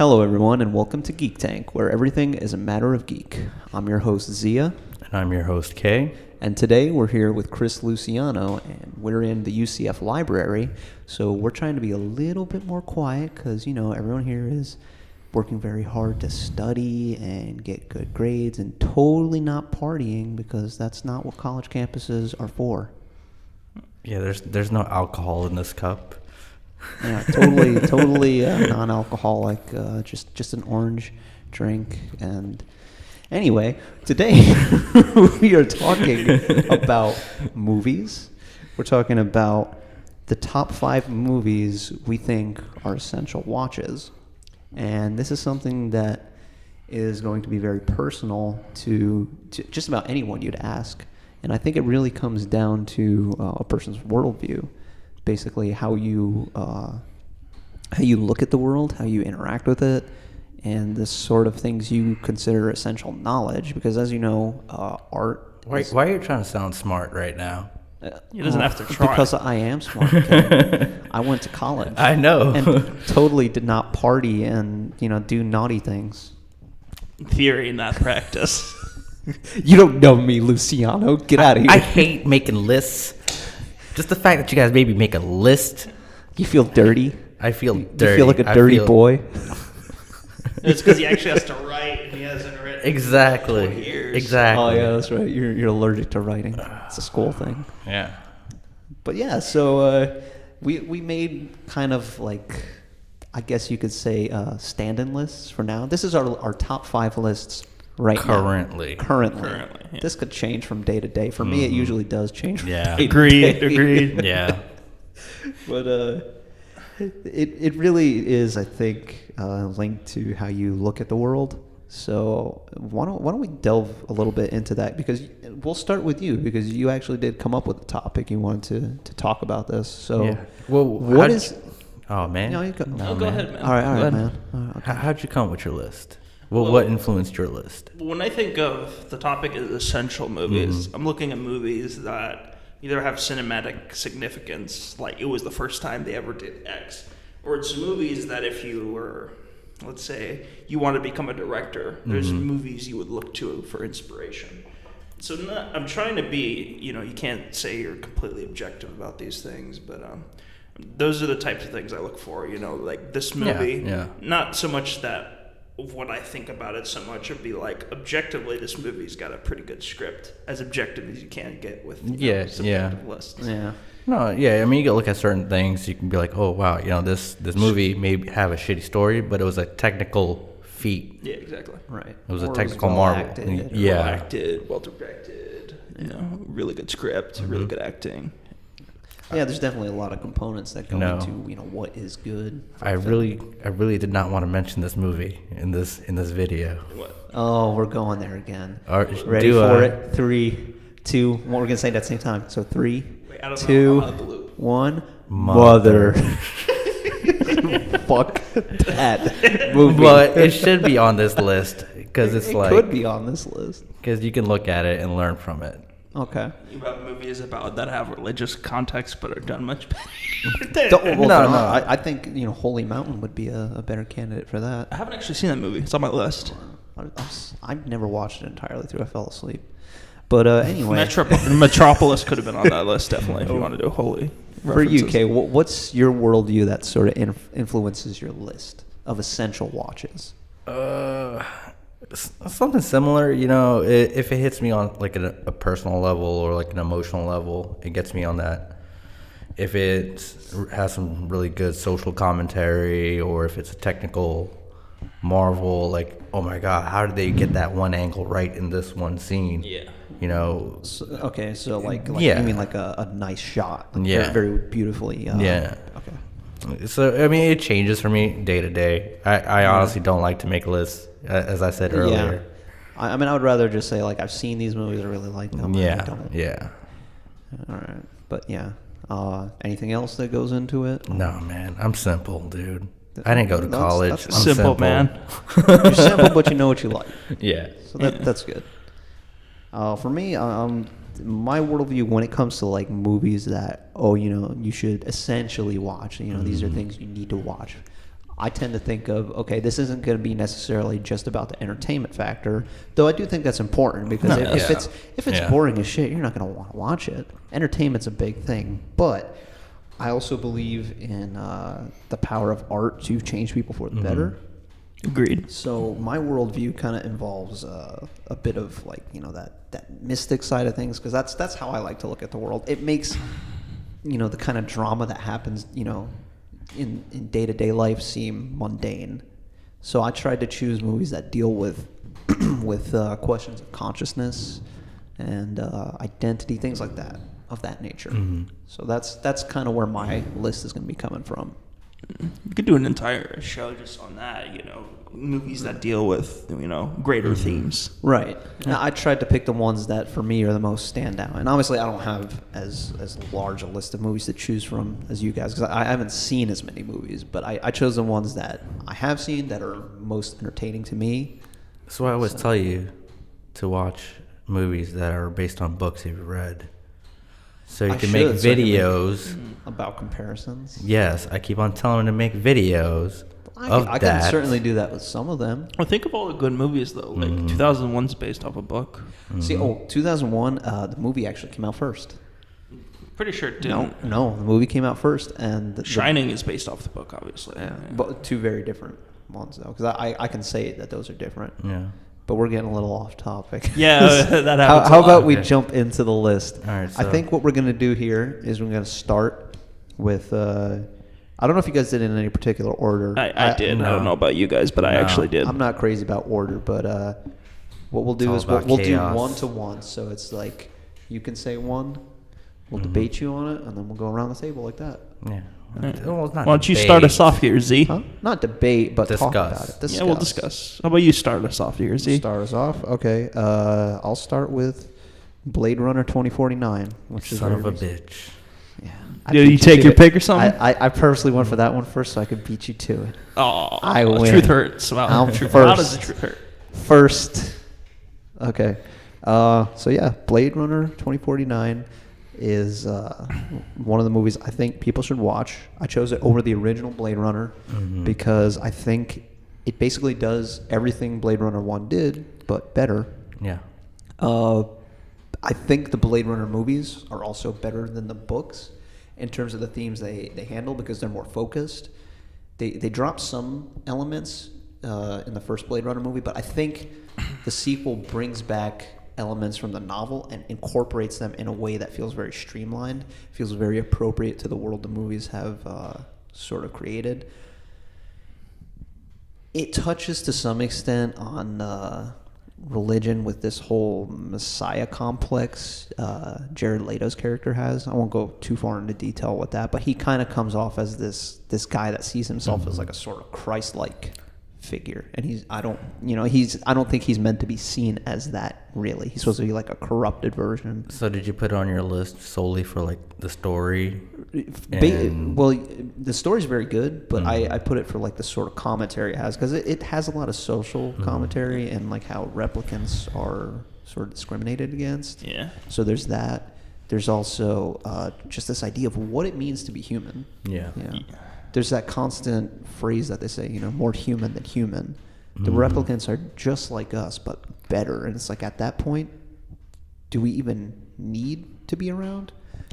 Hello, everyone, and welcome to Geek Tank, where everything is a matter of geek. I'm your host, Zia. And I'm your host, Kay. And today we're here with Chris Luciano, and we're in the UCF library. So we're trying to be a little bit more quiet because, everyone here is working very hard to study and get good grades and totally not partying because that's not what college campuses are for. Yeah, there's no alcohol in this cup. Yeah, totally non-alcoholic, just an orange drink. And anyway, today we are talking about movies. We're talking about the top 5 movies we think are essential watches. And this is something that is going to be very personal to just about anyone you'd ask. And I think it really comes down to a person's worldview. Basically, how you look at the world, how you interact with it, and the sort of things you consider essential knowledge. Because as you know, art. Why are you trying to sound smart right now? He doesn't have to try. Because I am smart. I went to college. I know. And totally did not party and do naughty things. Theory, not practice. You don't know me, Luciano. Get out of here. I hate making lists. Just the fact that you guys maybe make a list. You feel dirty? I feel dirty. You feel like a dirty boy? It's because he actually has to write, and he hasn't written Exactly. in 20 years. Exactly. Oh, yeah, that's right. You're allergic to writing. It's a school thing. Yeah. But yeah, so we made kind of like, I guess you could say, stand-in lists for now. This is our top 5 lists right now. Currently. Yeah. This could change from day to day. For me, it usually does change from day to day. Agreed. Yeah. But it really is, I think, linked to how you look at the world. So why don't we delve a little bit into that? Because we'll start with you, because you actually did come up with a topic you wanted to talk about this. So Yeah. Well, what is? Oh, man. No, you go. No, go ahead, man. All right, Go ahead. man. Okay. How'd you come up with your list? Well, what influenced your list? When I think of the topic as essential movies, I'm looking at movies that either have cinematic significance, like it was the first time they ever did X, or it's movies that if you were, let's say, you want to become a director, there's movies you would look to for inspiration. So I'm trying to be, you can't say you're completely objective about these things, but those are the types of things I look for, like this movie, not so much that what I think about it so much would be like, objectively, this movie's got a pretty good script, as objective as you can get with subjective lists. Yeah. No, yeah, I mean, you can look at certain things, you can be like, oh, wow, this movie may have a shitty story, but it was a technical feat. Yeah, exactly. Right. It was a Or technical well marvel. acted. Yeah. Well acted, well directed, really good script, really good acting. Yeah, there's definitely a lot of components that go No. into what is good. I really did not want to mention this movie in this video. What? Oh, we're going there again. All right, Ready for it? 3, 2. What we're gonna say at the same time. So 3, Wait, I don't know. 2, I'm out of the loop. 1. Mother. Fuck that movie. But it should be on this list because it's it like could be on this list. because you can look at it and learn from it. Okay. About movies about that have religious context but are done much better. I think Holy Mountain would be a better candidate for that. I haven't actually seen that movie. It's on my list. I've never watched it entirely through. I fell asleep. But anyway, Metropolis could have been on that list definitely if you want to do holy. For you, references. Kay, what's your worldview that sort of influences your list of essential watches? Something similar, if it hits me on like a personal level or like an emotional level, it gets me on that. If it has some really good social commentary, or if it's a technical marvel, like, oh my god, how did they get that one angle right in this one scene? Yeah. So like Yeah. you mean like a nice shot? Like Yeah. Very, very beautifully. Yeah. Okay. So I mean, it changes for me day to day. I honestly don't like to make lists, as I said earlier. Yeah. I mean, I would rather just say like I've seen these movies, I really like them. I don't. Yeah. All right, but yeah. Anything else that goes into it? No, man, I'm simple, dude. I didn't go to college. that's I'm simple, man. You're simple, but you know what you like. Yeah. So that's good. For me, my worldview when it comes to like movies that you should essentially watch. These are things you need to watch. I tend to think of, okay, this isn't going to be necessarily just about the entertainment factor, though I do think that's important because if it's boring as shit, you're not going to want to watch it. Entertainment's a big thing, but I also believe in the power of art to change people for the better. Agreed. So my worldview kind of involves a bit of like, you know, that mystic side of things, because that's how I like to look at the world. It makes, you know, the kind of drama that happens, you know, in day-to-day life seem mundane. So I tried to choose movies that deal with questions of consciousness and identity, things like that, of that nature. So that's kind of where my list is going to be coming from. We could do an entire show just on that, you know, movies that deal with, you know, greater themes. Right. Now, I tried to pick the ones that for me are the most standout. And obviously I don't have as large a list of movies to choose from as you guys, because I haven't seen as many movies, but I chose the ones that I have seen that are most entertaining to me. That's why I always tell you to watch movies that are based on books you've read. So you can make videos about comparisons. Yes, I keep on telling them to make videos I can certainly do that with some of them. Well, think of all the good movies though. Like 2001's based off a book. See, 2001, the movie actually came out first. Pretty sure it didn't. No, the movie came out first, and Shining is based off the book, obviously. Yeah. But two very different ones though, because I can say that those are different. Yeah. But we're getting a little off topic. Yeah, that happens. How about we jump into the list? All right. I think what we're going to do here is we're going to start with. I don't know if you guys did it in any particular order. I did. No. I don't know about you guys, but I actually did. I'm not crazy about order, but what we'll do is we'll do 1 to 1. So it's like you can say one, we'll debate you on it, and then we'll go around the table like that. Yeah. Well, why don't you start us off here, Z? Huh? Not debate, but talk about it. Yeah, we'll discuss. How about you start us off here, Z? Start us off? Okay. I'll start with Blade Runner 2049, which is son of a bitch. Yeah. Did you take your pick or something? I purposely went for that one first so I could beat you to it. Oh, I win. Truth hurts. Wow. I'm How does the truth hurt? First. Okay. So yeah, Blade Runner 2049 is one of the movies I think people should watch. I chose it over the original Blade Runner because I think it basically does everything Blade Runner 1 did, but better. Yeah. I think the Blade Runner movies are also better than the books in terms of the themes they handle because they're more focused. They drop some elements in the first Blade Runner movie, but I think the sequel brings back elements from the novel and incorporates them in a way that feels very streamlined, feels very appropriate to the world the movies have sort of created. It touches to some extent on religion with this whole Messiah complex Jared Leto's character has. I won't go too far into detail with that, but he kind of comes off as this guy that sees himself as like a sort of Christ-like figure, and I don't think he's meant to be seen as that really. He's supposed to be like a corrupted version. So did you put it on your list solely for like the story? Well, the story's very good, but I put it for like the sort of commentary it has, because it has a lot of social commentary and like how replicants are sort of discriminated against. Yeah. So there's that. There's also just this idea of what it means to be human. Yeah. There's that constant phrase that they say, more human than human. The replicants are just like us, but better. And it's like, at that point, do we even need to be around?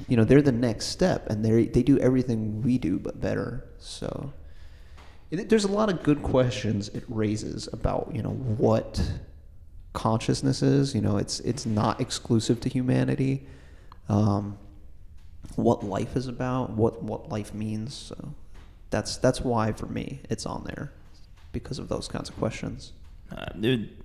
They're the next step, and they do everything we do, but better. So there's a lot of good questions it raises about, what consciousness is. It's not exclusive to humanity. What life is about, what life means. So that's why, for me, it's on there, because of those kinds of questions.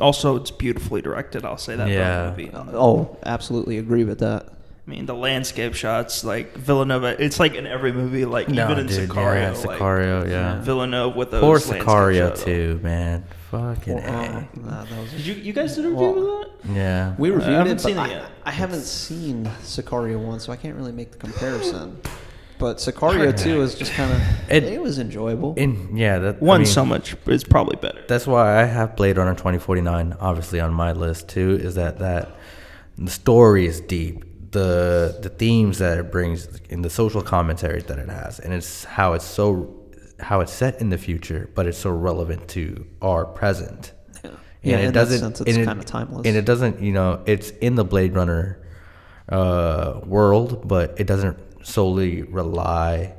Also, it's beautifully directed. I'll say that. Yeah. About the movie. Oh, absolutely agree with that. I mean, the landscape shots, like Villeneuve, it's like in every movie, like even in Sicario. Yeah, Sicario, yeah. Villeneuve with those Poor landscape Sicario shots. too, man. Fucking Did you guys did a review of that? Yeah. We reviewed I haven't it, seen but it yet. I haven't seen Sicario 1, so I can't really make the comparison. But Sicario 2 is just kind of... It was enjoyable. So much is probably better. That's why I have Blade Runner 2049 obviously on my list too, is that the story is deep. The themes that it brings and the social commentary that it has, and it's how how it's set in the future, but it's so relevant to our present. Yeah, And in it doesn't. that sense, it's kind of timeless. And it doesn't. It's in the Blade Runner world, but it doesn't solely rely.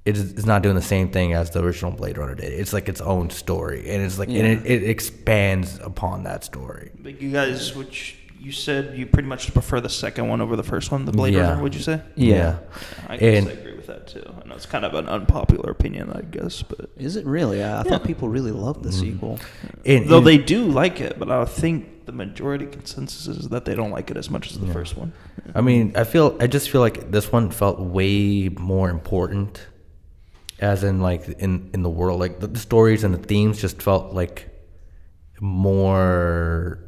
It's not doing the same thing as the original Blade Runner did. It's like its own story, and it's like and it expands upon that story. But you guys, which you said you pretty much prefer the second one over the first one, the Blade Runner, would you say? Yeah. I guess I agree with that too. I know it's kind of an unpopular opinion, I guess, but Is it really? I thought people really loved the sequel. though they do like it, but I think the majority consensus is that they don't like it as much as the first one. I mean, I just feel like this one felt way more important, as in like in the world. Like the stories and the themes just felt like more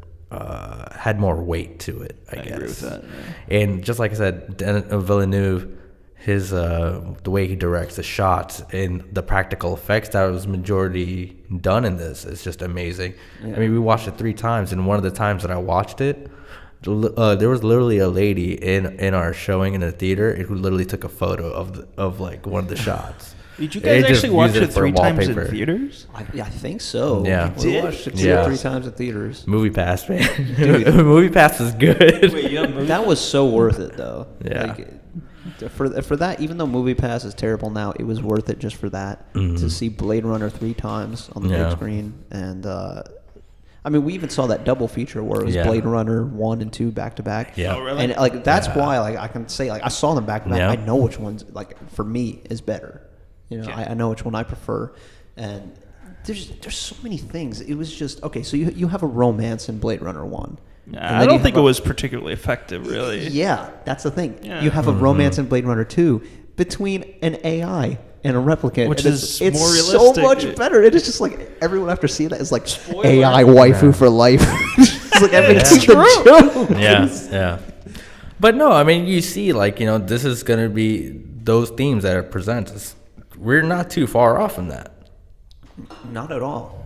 had more weight to it. I guess. Agree with that. Yeah. And just like I said, Villeneuve, his the way he directs the shots and the practical effects that was majority done in this is just amazing. I mean, we watched it 3 times, and one of the times that I watched it, there was literally a lady in our showing in the theater who literally took a photo of like one of the shots. Did you guys actually watch it 3 times in theaters? I think so. Yeah. We watched it 2 or 3 times in theaters. Movie Pass, man. Dude. Movie Pass is good. Wait, you have Movie That was so worth it, though. Yeah. For that, even though Movie Pass is terrible now, it was worth it just for that. To see Blade Runner 3 times on the big screen. And, I mean, we even saw that double feature where it was Blade Runner 1 and 2 back to back. Yeah. Oh, really? And, like, that's why, like, I can say, like, I saw them back to back. Yeah. I know which one's, like, for me, is better. I know which one I prefer. And there's so many things. It was just, okay, so you have a romance in Blade Runner 1. I don't think it was particularly effective, really. Yeah, that's the thing. Yeah. You have a romance in Blade Runner 2 between an AI and a replicant. Which and is it's more so realistic. much better. It is just like everyone after seeing that is like Spoiler. AI waifu for life. It's like everything's true. a joke. Yeah. But no, I mean, you see, like, this is going to be those themes that it presents. We're not too far off from that. Not at all.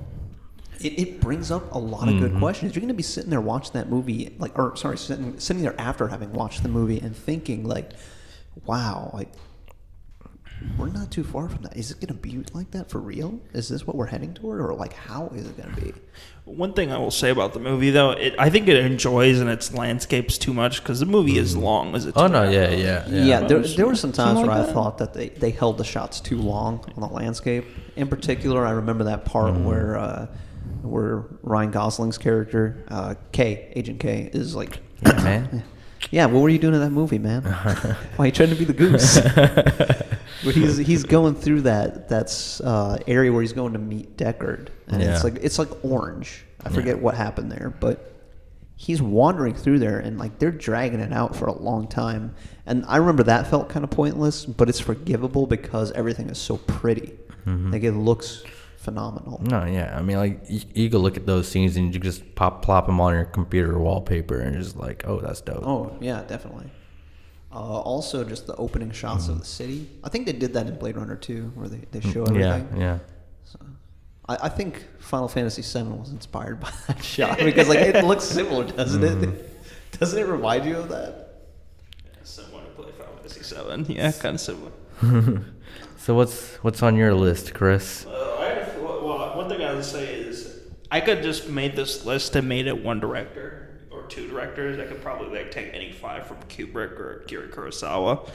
It brings up a lot of good questions. You're going to be sitting there watching that movie, sitting there after having watched the movie and thinking, like, wow, like, we're not too far from that. Is it going to be like that for real? Is this what we're heading toward? Or, like, how is it going to be? One thing I will say about the movie, though, I think it enjoys in its landscapes too much because the movie is long. As it's Oh, no, yeah. There were some times Something where like I that? thought that they held the shots too long on the landscape. In particular, I remember that part where Ryan Gosling's character, Agent K, is like, Yeah, man. yeah, what were you doing in that movie, man? Why are you trying to be the goose? But he's going through that area where he's going to meet Deckard, and it's like orange. I forget what happened there, but he's wandering through there, and like they're dragging it out for a long time. And I remember that felt kind of pointless, but it's forgivable because everything is so pretty. Like it looks phenomenal. No, yeah. I mean, like, you can look at those scenes and you just plop them on your computer wallpaper and just like, oh, that's dope. Oh, yeah, definitely. Also, just the opening shots of the city. I think they did that in Blade Runner 2, where they show everything. Yeah. So, I think Final Fantasy VII was inspired by that shot because like it looks similar, doesn't it? Doesn't it remind you of that? Yeah, someone who played Final Fantasy VII. Yeah, kind of similar. So what's on your list, Chris? One thing I would say is I could just made this list and made it one director or 2 directors. I could probably like take any 5 from Kubrick or Akira Kurosawa.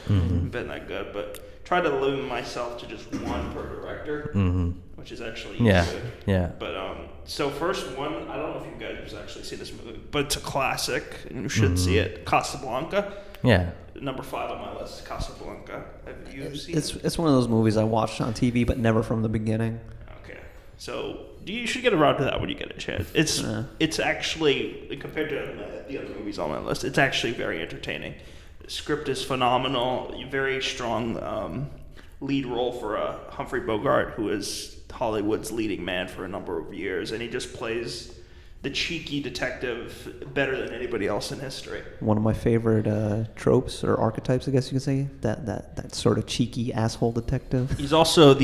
Been that good, but try to limit myself to just 1 per director, which is actually good. Yeah. But so first one, I don't know if you guys have actually seen this movie, but it's a classic and you should see it. Casablanca. Yeah. Number 5 on my list, Casablanca. Have you seen it? It's one of those movies I watched on TV, but never from the beginning. Okay, so you should get around to that when you get a chance. It's actually, compared to the other movies on my list, it's actually very entertaining. The script is phenomenal. Very strong lead role for Humphrey Bogart, who is Hollywood's leading man for a number of years, and he just plays the cheeky detective better than anybody else in history. One of my favorite tropes or archetypes, I guess you could say, that sort of cheeky asshole detective. He's also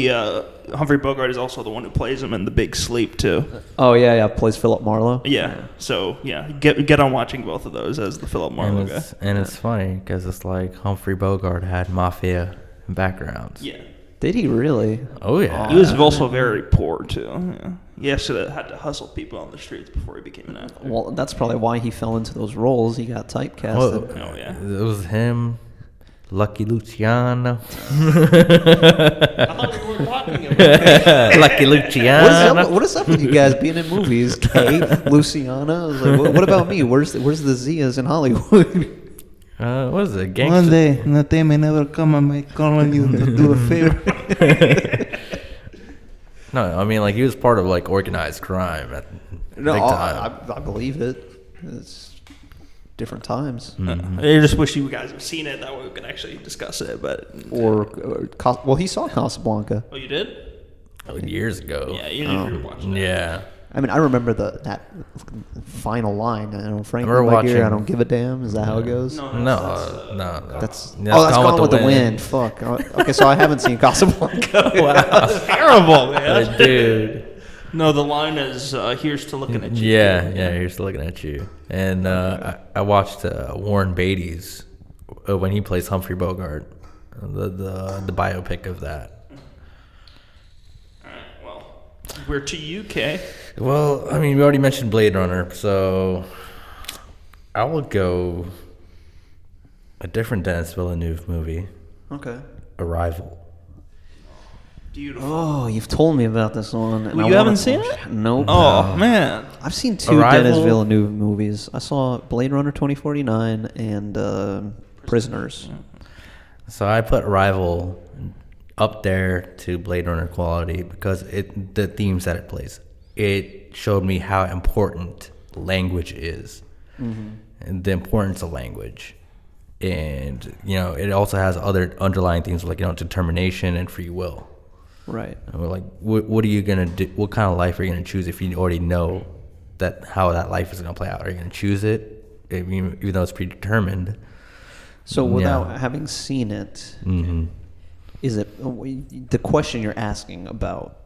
Humphrey Bogart is also the one who plays him in The Big Sleep too. Oh yeah, plays Philip Marlowe. Yeah, so yeah, get on watching both of those as the Philip Marlowe guy. And it's funny because it's like Humphrey Bogart had mafia backgrounds. Yeah. Did he really? Oh yeah. He was also very poor too. Yeah. He actually had to hustle people on the streets before he became an athlete. Well, that's probably why he fell into those roles. He got typecasted. Well, Oh yeah. it was him, Lucky Luciano. I thought we were talking about Lucky Luciano. What is up with you guys being in movies? Kay, Luciana. I was like, what about me? Where's the Zias in Hollywood? What is it? Gangster? One day, the day may never come, I may call on you to do a favor. No, I mean like he was part of like organized crime at No, big time. I believe it. It's different times. I just wish you guys have seen it. That way we can actually discuss it. But Well, he saw Casablanca. oh, you did? Years ago. Yeah, you didn't watch it. Yeah. I mean, I remember that final line. Frank, remember my dear, I watching- don't give a damn. Is that how it goes? No, No. That's Gone Gone with the Wind. Fuck. Okay, so I haven't seen Casablanca. That's terrible, man. Dude. No, the line is here's to looking at you. Yeah, you're still looking at you. And I watched Warren Beatty's when he plays Humphrey Bogart, the biopic of that. All right, well, we're to you, Kay. Well, I mean, we already mentioned Blade Runner, so I will go a different Denis Villeneuve movie, Okay. Arrival. Beautiful. Oh, you've told me about this one. and Well, I you haven't wanna seen watch it? Nope. Oh, man. I've seen two Arrival? Denis Villeneuve movies. I saw Blade Runner 2049 and Prisoners. So I put Arrival up there to Blade Runner quality because the themes that it plays. It showed me how important language is, and the importance of language, and it also has other underlying themes like determination and free will. Right. And we're like, what are you gonna do? What kind of life are you gonna choose if you already know that how that life is gonna play out? Are you gonna choose it, even though it's predetermined? So without having seen it, is it the question you're asking about?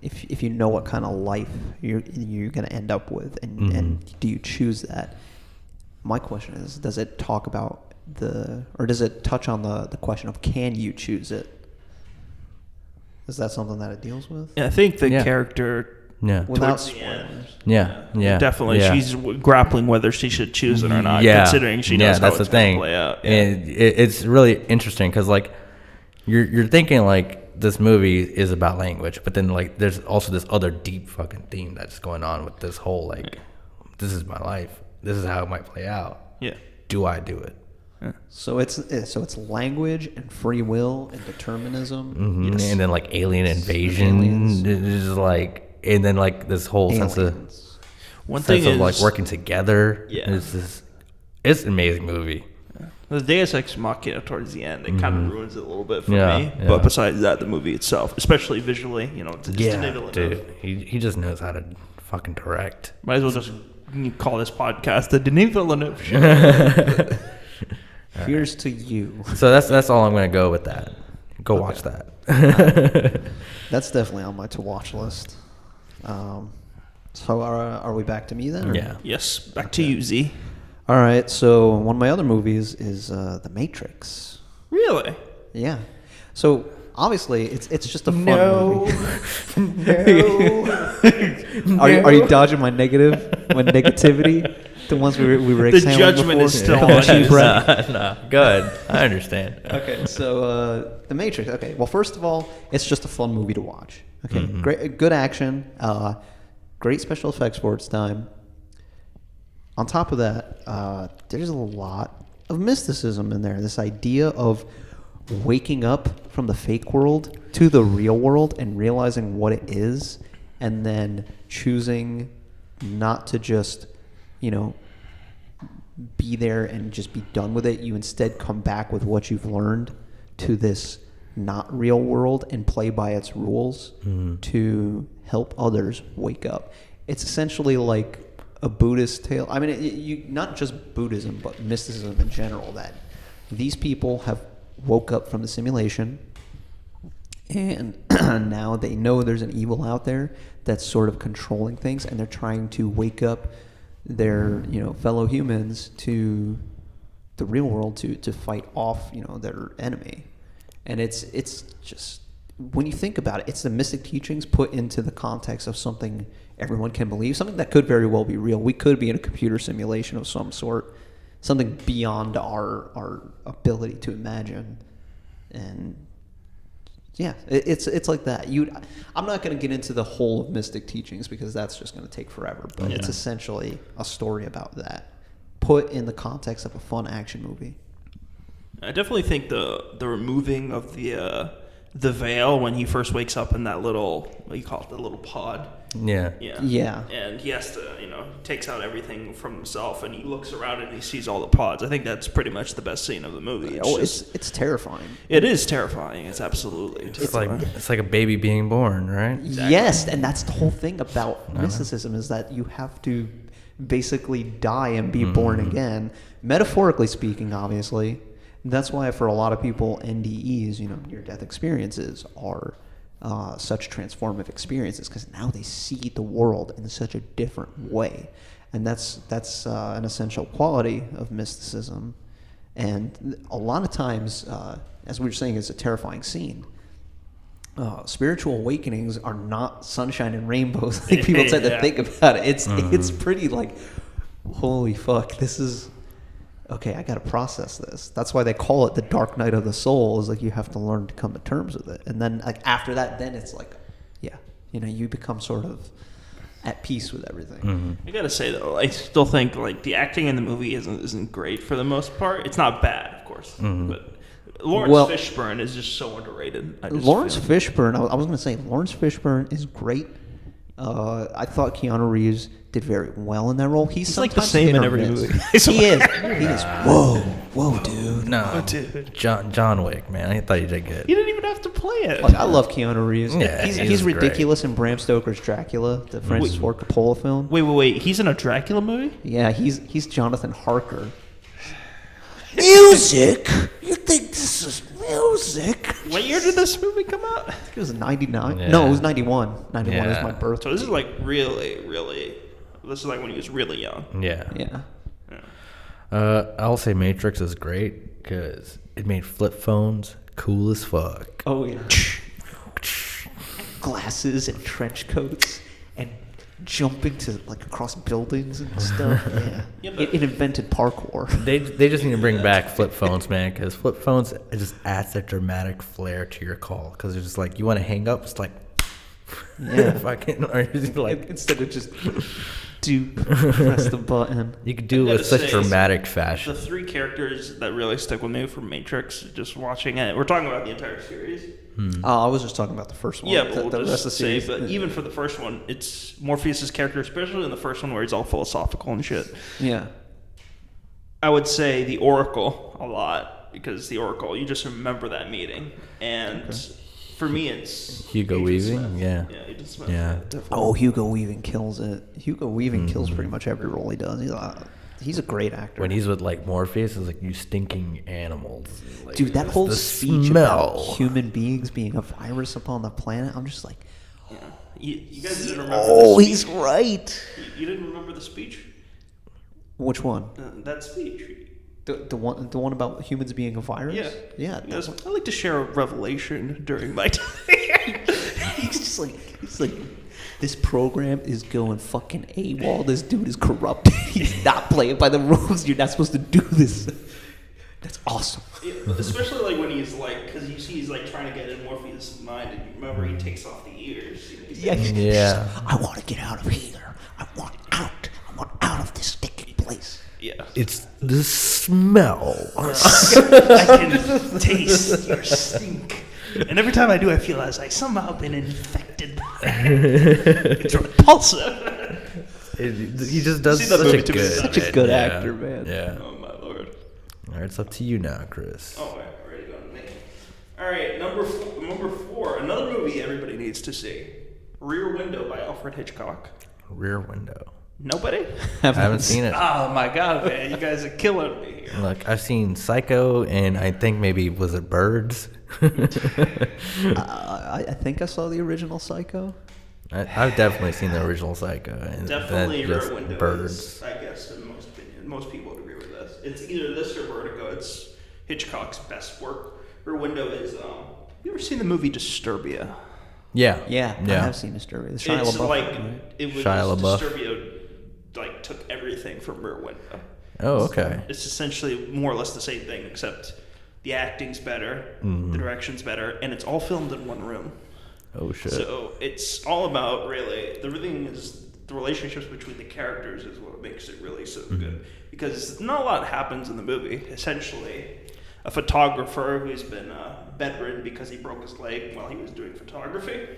If you know what kind of life you're going to end up with, and do you choose that? My question is, does it talk about or does it touch on the question of can you choose it? Is that something that it deals with? Yeah, I think the character Yeah. Without towards the spoilers. end. Yeah. Definitely, Yeah. she's grappling whether she should choose it or not, Yeah. considering she knows how that's it's the going thing. to play out. Yeah. And it's really interesting because like you're thinking like this movie is about language, but then like there's also this other deep fucking theme that's going on with this whole like this is my life. This is how it might play out. Yeah. Do I do it? So it's language and free will and determinism. And then like alien invasion, Aliens. it's like, and then like this whole sense Aliens. One thing of is like working together. Yeah. It's an amazing movie. the Deus Ex Machina towards the end. It kind of ruins it a little bit for Yeah, me. yeah. But besides that, the movie itself, especially visually, it's Yeah, Denis Villeneuve. dude, he just knows how to fucking direct. Might as well just call this podcast the Denis Villeneuve Show. Here's to you. So that's all I'm gonna go with that. Go watch that. That's definitely on my to watch list. So are we back to me then? or- Yeah. Yes, back to you, Z. All right. So one of my other movies is The Matrix. Really? Yeah. So obviously it's just a fun movie. Are you dodging my negativity? The ones we were The exhaling judgment before? is still Come on cheap you. breath. No, good. I understand. Okay, so The Matrix. Okay, well, first of all, it's just a fun movie to watch. Okay, great, good action, great special effects for its time. On top of that, there's a lot of mysticism in there. This idea of waking up from the fake world to the real world and realizing what it is, and then choosing not to just, be there and just be done with it. You instead come back with what you've learned to this not real world and play by its rules to help others wake up. It's essentially like a Buddhist tale. I mean, you not just Buddhism, but mysticism in general, that these people have woke up from the simulation and now they know there's an evil out there that's sort of controlling things, and they're trying to wake up their fellow humans to the real world to fight off their enemy. And it's just when you think about it, it's the mystic teachings put into the context of something everyone can believe, something that could very well be real. We could be in a computer simulation of some sort, something beyond our ability to imagine. And yeah, it's like that. I'm not going to get into the whole of mystic teachings because that's just going to take forever. But it's essentially a story about that, put in the context of a fun action movie. I definitely think the removing of the veil when he first wakes up in that little, what do you call it, the little pod. Yeah. And he has to, takes out everything from himself, and he looks around and he sees all the pods. I think that's pretty much the best scene of the movie. It's terrifying. It is terrifying. It's absolutely terrifying. It's like a baby being born, right? Exactly. Yes, and that's the whole thing about mysticism is that you have to basically die and be born again, metaphorically speaking, obviously. That's why for a lot of people, NDEs, near-death experiences, are such transformative experiences because now they see the world in such a different way, and that's an essential quality of mysticism. And a lot of times, as we were saying, it's a terrifying scene. Spiritual awakenings are not sunshine and rainbows. I think people tend to think about it. It's pretty like, holy fuck, this is. Okay, I got to process this. That's why they call it the dark night of the soul, is like you have to learn to come to terms with it. And then like after that, then it's like, you become sort of at peace with everything. I got to say, though, I still think like the acting in the movie isn't great for the most part. It's not bad, of course. But Lawrence Fishburne is just so underrated. Lawrence Fishburne, I was going to say, Lawrence Fishburne is great. I thought Keanu Reeves did very well in that role. He's like the same in every movie. He is. Whoa, dude. No, dude. John Wick, man. I thought he did good. He didn't even have to play it. Like, I love Keanu Reeves. Yeah, he's ridiculous in Bram Stoker's Dracula, the Francis Ford Coppola film. Wait. He's in a Dracula movie? Yeah, he's Jonathan Harker. Music? You think this is music? What year did this movie come out? I think it was 99. Yeah. No, it was 91. 91 was my birthday. So this is like really, this is like when he was really young. Yeah. I'll say Matrix is great because it made flip phones cool as fuck. Oh, yeah. Glasses and trench coats and jumping to like across buildings and stuff. Yeah, it invented parkour. They just need to bring back flip phones, man, because flip phones, it just adds that dramatic flair to your call. Because it's just like, you want to hang up, it's like, fucking, or like instead of just press the button. You could do it with such dramatic fashion. The three characters that really stick with me from Matrix, just watching it. We're talking about the entire series. I was just talking about the first one. Yeah, but we'll just say, but even for the first one, it's Morpheus' character, especially in the first one where he's all philosophical and shit. Yeah. I would say the Oracle a lot, because the Oracle, you just remember that meeting. And for me, it's Hugo Weaving. Yeah, Agent Smith. Yeah. Definitely. Oh, Hugo Weaving kills it. Hugo Weaving kills pretty much every role he does. He's a great actor. When he's with like Morpheus, it's like, you stinking animals. Like, dude, that whole speech about human beings being a virus upon the planet, I'm just like, yeah. You guys didn't remember the speech? He's right. You didn't remember the speech? Which one? That speech. The one about humans being a virus? Yeah. Yes, I like to share a revelation during my time. He's like, this program is going fucking AWOL. This dude is corrupt. He's not playing by the rules. You're not supposed to do this. That's awesome. Yeah, especially like when he's like, because you see he's like trying to get in Morpheus' mind, and you remember he takes off the ears. Yeah. I want to get out of here. I want out. I want out of this sticky place. Yeah. It's the smell. I can taste your stink. And every time I do, I feel as I somehow been infected by it. It's repulsive. He just does such a good actor, man. Yeah. Oh, my Lord. All right, it's up to you now, Chris. Oh, right. Ready to go to me. All right, number four. Another movie everybody needs to see. Rear Window by Alfred Hitchcock. Rear Window. Nobody? I haven't seen it. Oh, my God, man. You guys are killing me here. Look, I've seen Psycho, and I think maybe, was it Birds? I think I saw the original Psycho. I've definitely seen the original Psycho. And definitely Rear Window Birds. is, I guess, in most opinion, most people would agree with this. It's either this or Vertigo. It's Hitchcock's best work. Rear Window is You ever seen the movie Disturbia? Yeah. Yeah, I have seen Disturbia. The Shia It's LaBeouf, like right? it was Shia LaBeouf. Disturbia, like took everything from Rear Window. Oh, okay. It's essentially more or less the same thing, except the acting's better, the direction's better, and it's all filmed in one room. Oh shit. So it's all about really everything is the relationships between the characters is what makes it really so good. Because not a lot happens in the movie. Essentially, a photographer who's been bedridden because he broke his leg while he was doing photography.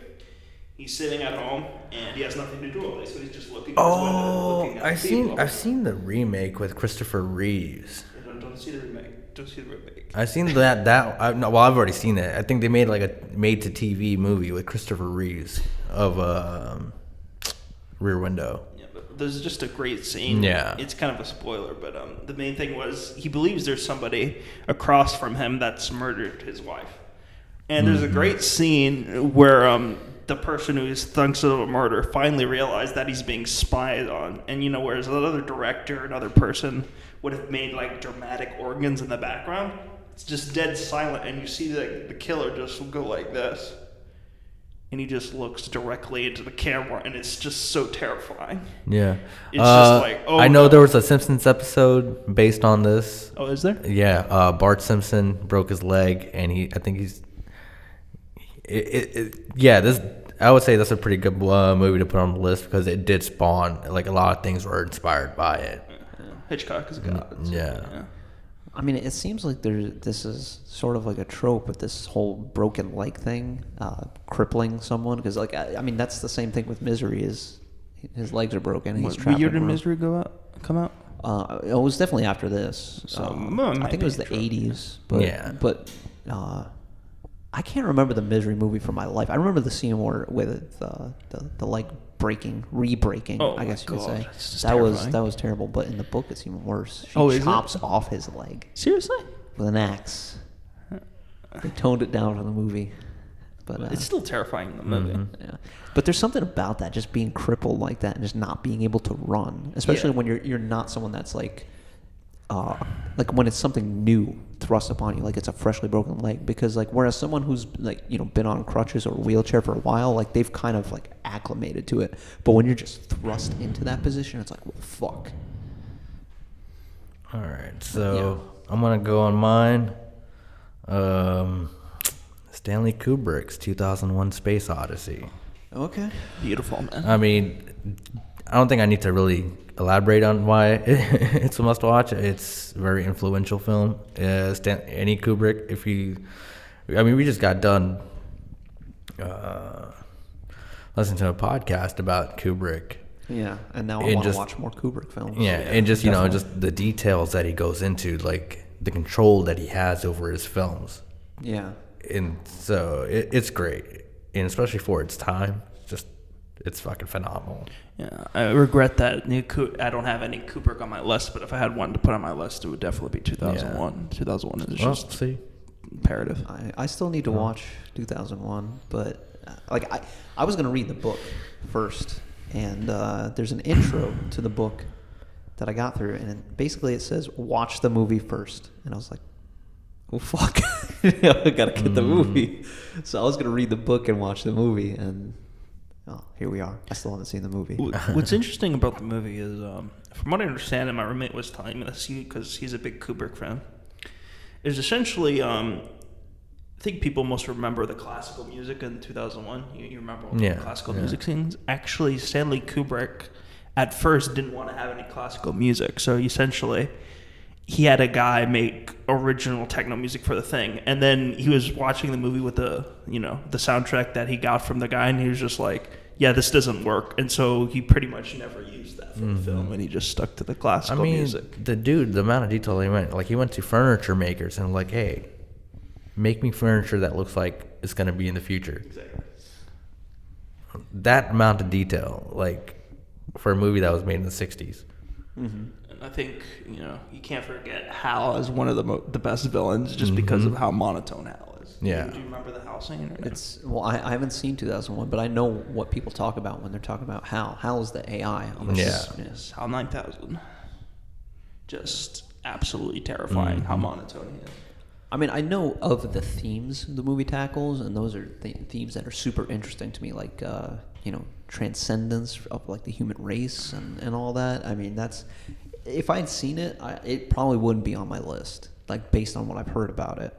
He's sitting at home and he has nothing to do all day, so he's just looking at his window, looking at the people. I've seen the remake with Christopher Reeves. Don't see the remake. Don't see the remake. I've seen I've already seen it. I think they made like a made-to-TV movie with Christopher Reeves of Rear Window. Yeah, but there's just a great scene. Yeah. It's kind of a spoiler, but the main thing was he believes there's somebody across from him that's murdered his wife. And there's a great scene where the person who thinks of a murder finally realized that he's being spied on. And, you know, whereas another director, another person would have made, like, dramatic organs in the background, it's just dead silent. And you see the killer just go like this. And he just looks directly into the camera, and it's just so terrifying. Yeah. It's just like, oh, I know no. there was a Simpsons episode based on this. Oh, is there? Yeah. Bart Simpson broke his leg, and I would say that's a pretty good movie to put on the list because it did spawn, like, a lot of things were inspired by it. Yeah. Hitchcock is a god. Yeah. I mean, it seems like this is sort of like a trope with this whole broken leg thing, crippling someone. Because, like, I mean, that's the same thing with Misery. Is his legs are broken. And he's trapped. What year in a did room. Misery come out? It was definitely after this. So, I think it was the 80s. But, Yeah. But I can't remember the Misery movie for my life. I remember the scene where with the leg re-breaking. Oh I guess you could God, say that's just that was terrifying. terrible. But in the book, it's even worse. She Oh, is it? chops off his leg Seriously? with an axe. They toned it down for the movie, but It's still terrifying in the movie. yeah. But there's something about that, just being crippled like that and just not being able to run, especially when you're not someone that's like when it's something new thrust upon you, like it's a freshly broken leg. Because like whereas someone who's like, you know, been on crutches or wheelchair for a while, like they've kind of like acclimated to it. But when you're just thrust into that position, it's like, well, fuck. All right, so I'm gonna go on mine. Stanley Kubrick's 2001: Space Odyssey. Okay. Beautiful, man. I mean, I don't think I need to really elaborate on why it's a must-watch. It's a very influential film. Stanley Kubrick. We just got done listening to a podcast about Kubrick. Yeah, and now I And want to just- watch more Kubrick films. Yeah, and just, you know, definitely. just the details that he goes into, like the control that he has over his films. Yeah. And so it's great. And especially for its time, it's fucking phenomenal. Yeah, I regret that I don't have any Kubrick on my list, but if I had one to put on my list, it would definitely be 2001. 2001 is Well, just see. imperative. I still need to watch 2001, but like I was gonna read the book first, and there's an intro to the book that I got through, and basically it says watch the movie first, and I was like, oh fuck, I gotta get the movie. So I was gonna read the book and watch the movie, and here we are. I still haven't seen the movie. What's interesting about the movie is, from what I understand, and my roommate was telling me this because he's a big Kubrick fan, is essentially, I think people most remember the classical music in 2001. You remember all the classical music scenes? Actually, Stanley Kubrick at first didn't want to have any classical music, so essentially he had a guy make original techno music for the thing, and then he was watching the movie with the soundtrack that he got from the guy, and he was just like, yeah, this doesn't work. And so he pretty much never used that for the film, and he just stuck to the classical music. The amount of detail he went to furniture makers and like, hey, make me furniture that looks like it's going to be in the future. Exactly. That amount of detail, like, for a movie that was made in the 60s. And I think, you can't forget Hal as one of the best villains just because of how monotone Hal is. Yeah. Do you remember the Hal scene? Or no? I haven't seen 2001, but I know what people talk about when they're talking about Hal. Hal is the AI on the ship. Yes, Hal 9000. Just absolutely terrifying how monotone he is. I mean, I know of the themes the movie tackles, and those are themes that are super interesting to me, like transcendence of like the human race and all that. I mean, that's if I'd seen it, it probably wouldn't be on my list, like based on what I've heard about it.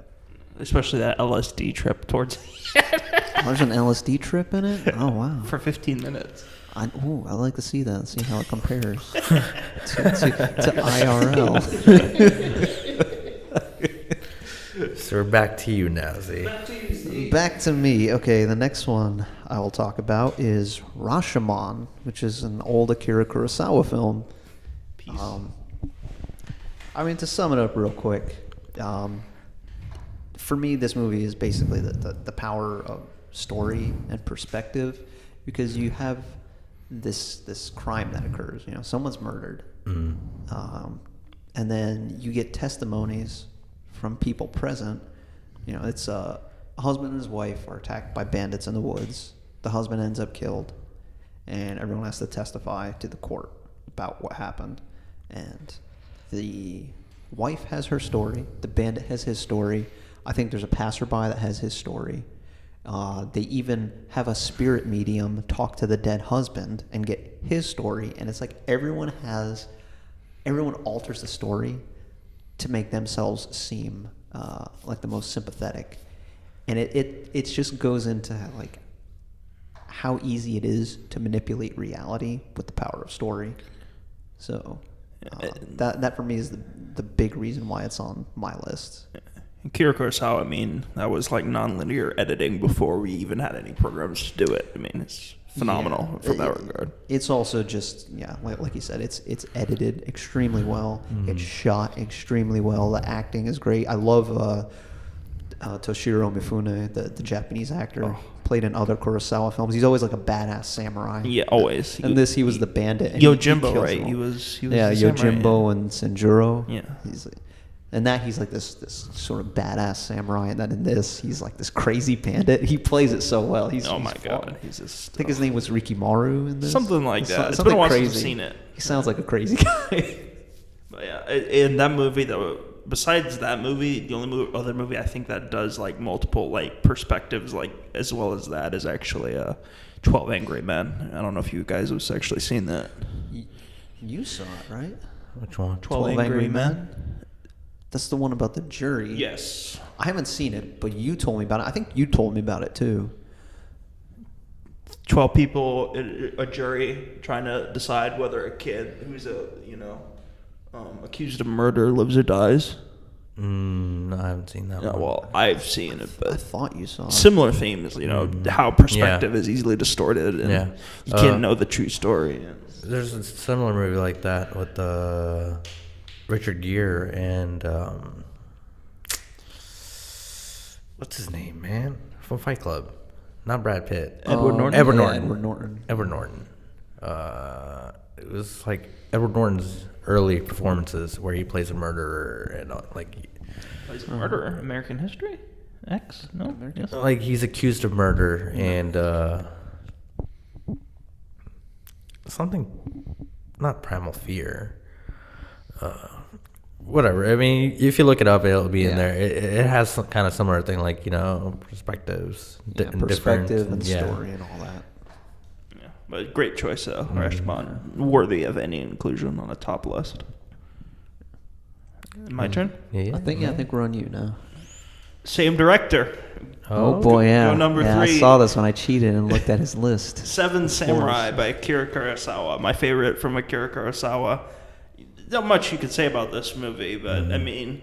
Especially that LSD trip towards There's an LSD trip in it. Oh wow! for 15 minutes. I'd like to see that and see how it compares to IRL. So we're back to you now, Z. Back to me. Okay, the next one I will talk about is Rashomon, which is an old Akira Kurosawa film. Peace. I mean, to sum it up real quick, for me, this movie is basically the power of story and perspective, because you have this crime that occurs. Someone's murdered, and then you get testimonies from people present. It's a husband and his wife are attacked by bandits in the woods. The husband ends up killed, and everyone has to testify to the court about what happened. And the wife has her story. The bandit has his story. I think there's a passerby that has his story. They even have a spirit medium talk to the dead husband and get his story. And it's like everyone alters the story to make themselves seem like the most sympathetic. And it just goes into like how easy it is to manipulate reality with the power of story. So that for me is the big reason why it's on my list. Akira Kurosawa, I mean, that was like non-linear editing before we even had any programs to do it. I mean, it's phenomenal from that regard. It's also just, like you said, it's edited extremely well. It's shot extremely well. The acting is great. I love Toshiro Mifune, the Japanese actor, played in other Kurosawa films. He's always like a badass samurai. Yeah, always. And he was the bandit. And Yojimbo, right? He was Yojimbo and Senjuro. Yeah. He's like this sort of badass samurai, and then in this, he's like this crazy bandit. He plays it so well. He's God. I think his name was Rikimaru in this. Something like that. It's been a while since I've seen it. He sounds like a crazy guy. But yeah, in that movie, though, besides that movie, the only other movie I think that does like multiple like perspectives, like as well as that, is actually 12 Angry Men. I don't know if you guys have actually seen that. You saw it, right? Which one? 12 Angry Men? That's the one about the jury. Yes. I haven't seen it, but you told me about it. I think you told me about it too. 12 people, a jury, trying to decide whether a kid who's accused of murder lives or dies. No, I haven't seen that one. Well, I've seen it, but I thought you saw it. Similar themes, how perspective is easily distorted, and you can't know the true story. There's a similar movie like that with Richard Gere and what's his name, man? From Fight Club. Not Brad Pitt. Edward Norton. Edward Norton. It was like Edward Norton's early performances where he plays a murderer and Plays a murderer. American History? X? No. Yes. Like he's accused of murder and something, not Primal Fear. Whatever. I mean, if you look it up, it'll be in there. It has some kind of similar thing, like perspectives, perspective and story and all that. Yeah, but great choice though, Rashomon, worthy of any inclusion on a top list. My turn. I think we're on you now. Same director. Oh boy, yeah. Go number 3. I saw this when I cheated and looked at his list. Seven Samurai by Akira Kurosawa. My favorite from Akira Kurosawa. Not much you could say about this movie, but I mean,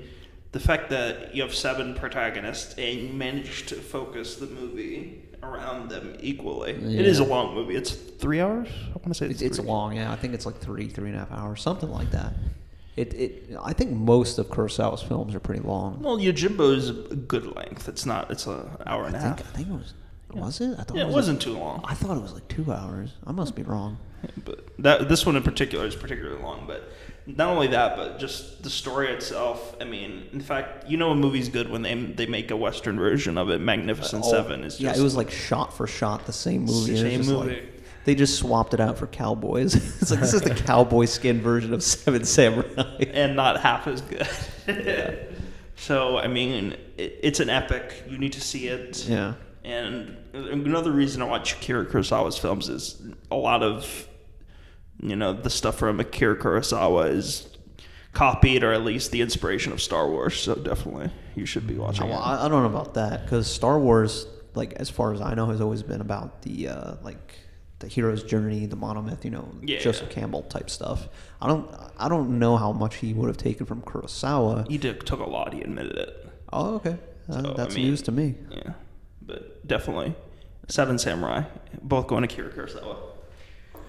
the fact that you have 7 protagonists and you manage to focus the movie around them equally. Yeah. It is a long movie. It's 3 hours? I want to say it's long, yeah. I think it's like 3.5 hours, something like that. I think most of Kurosawa's films are pretty long. Well, Yojimbo is a good length. It's not. It's an hour and a half. I think it was. Was it? I thought it wasn't too long. I thought it was like 2 hours. I must be wrong. But this one in particular is particularly long. But not only that, but just the story itself. I mean, in fact, a movie's good when they make a Western version of it. Magnificent Seven is just... Yeah, it was like shot for shot the same movie. Same movie. Like, they just swapped it out for cowboys. It's like, this is the cowboy skin version of Seven Samurai. And not half as good. Yeah. So, I mean, it's an epic. You need to see it. Yeah. And another reason I watch Akira Kurosawa's films is a lot of, the stuff from Akira Kurosawa is copied, or at least the inspiration of Star Wars. So definitely, you should be watching Well, it. I don't know about that, because Star Wars, like, as far as I know, has always been about the the hero's journey, the monomyth, Joseph Campbell type stuff. I don't know how much he would have taken from Kurosawa. He took a lot. He admitted it. Oh, okay. So, That's news to me. Yeah, but definitely, Seven Samurai, both going to Akira Kurosawa.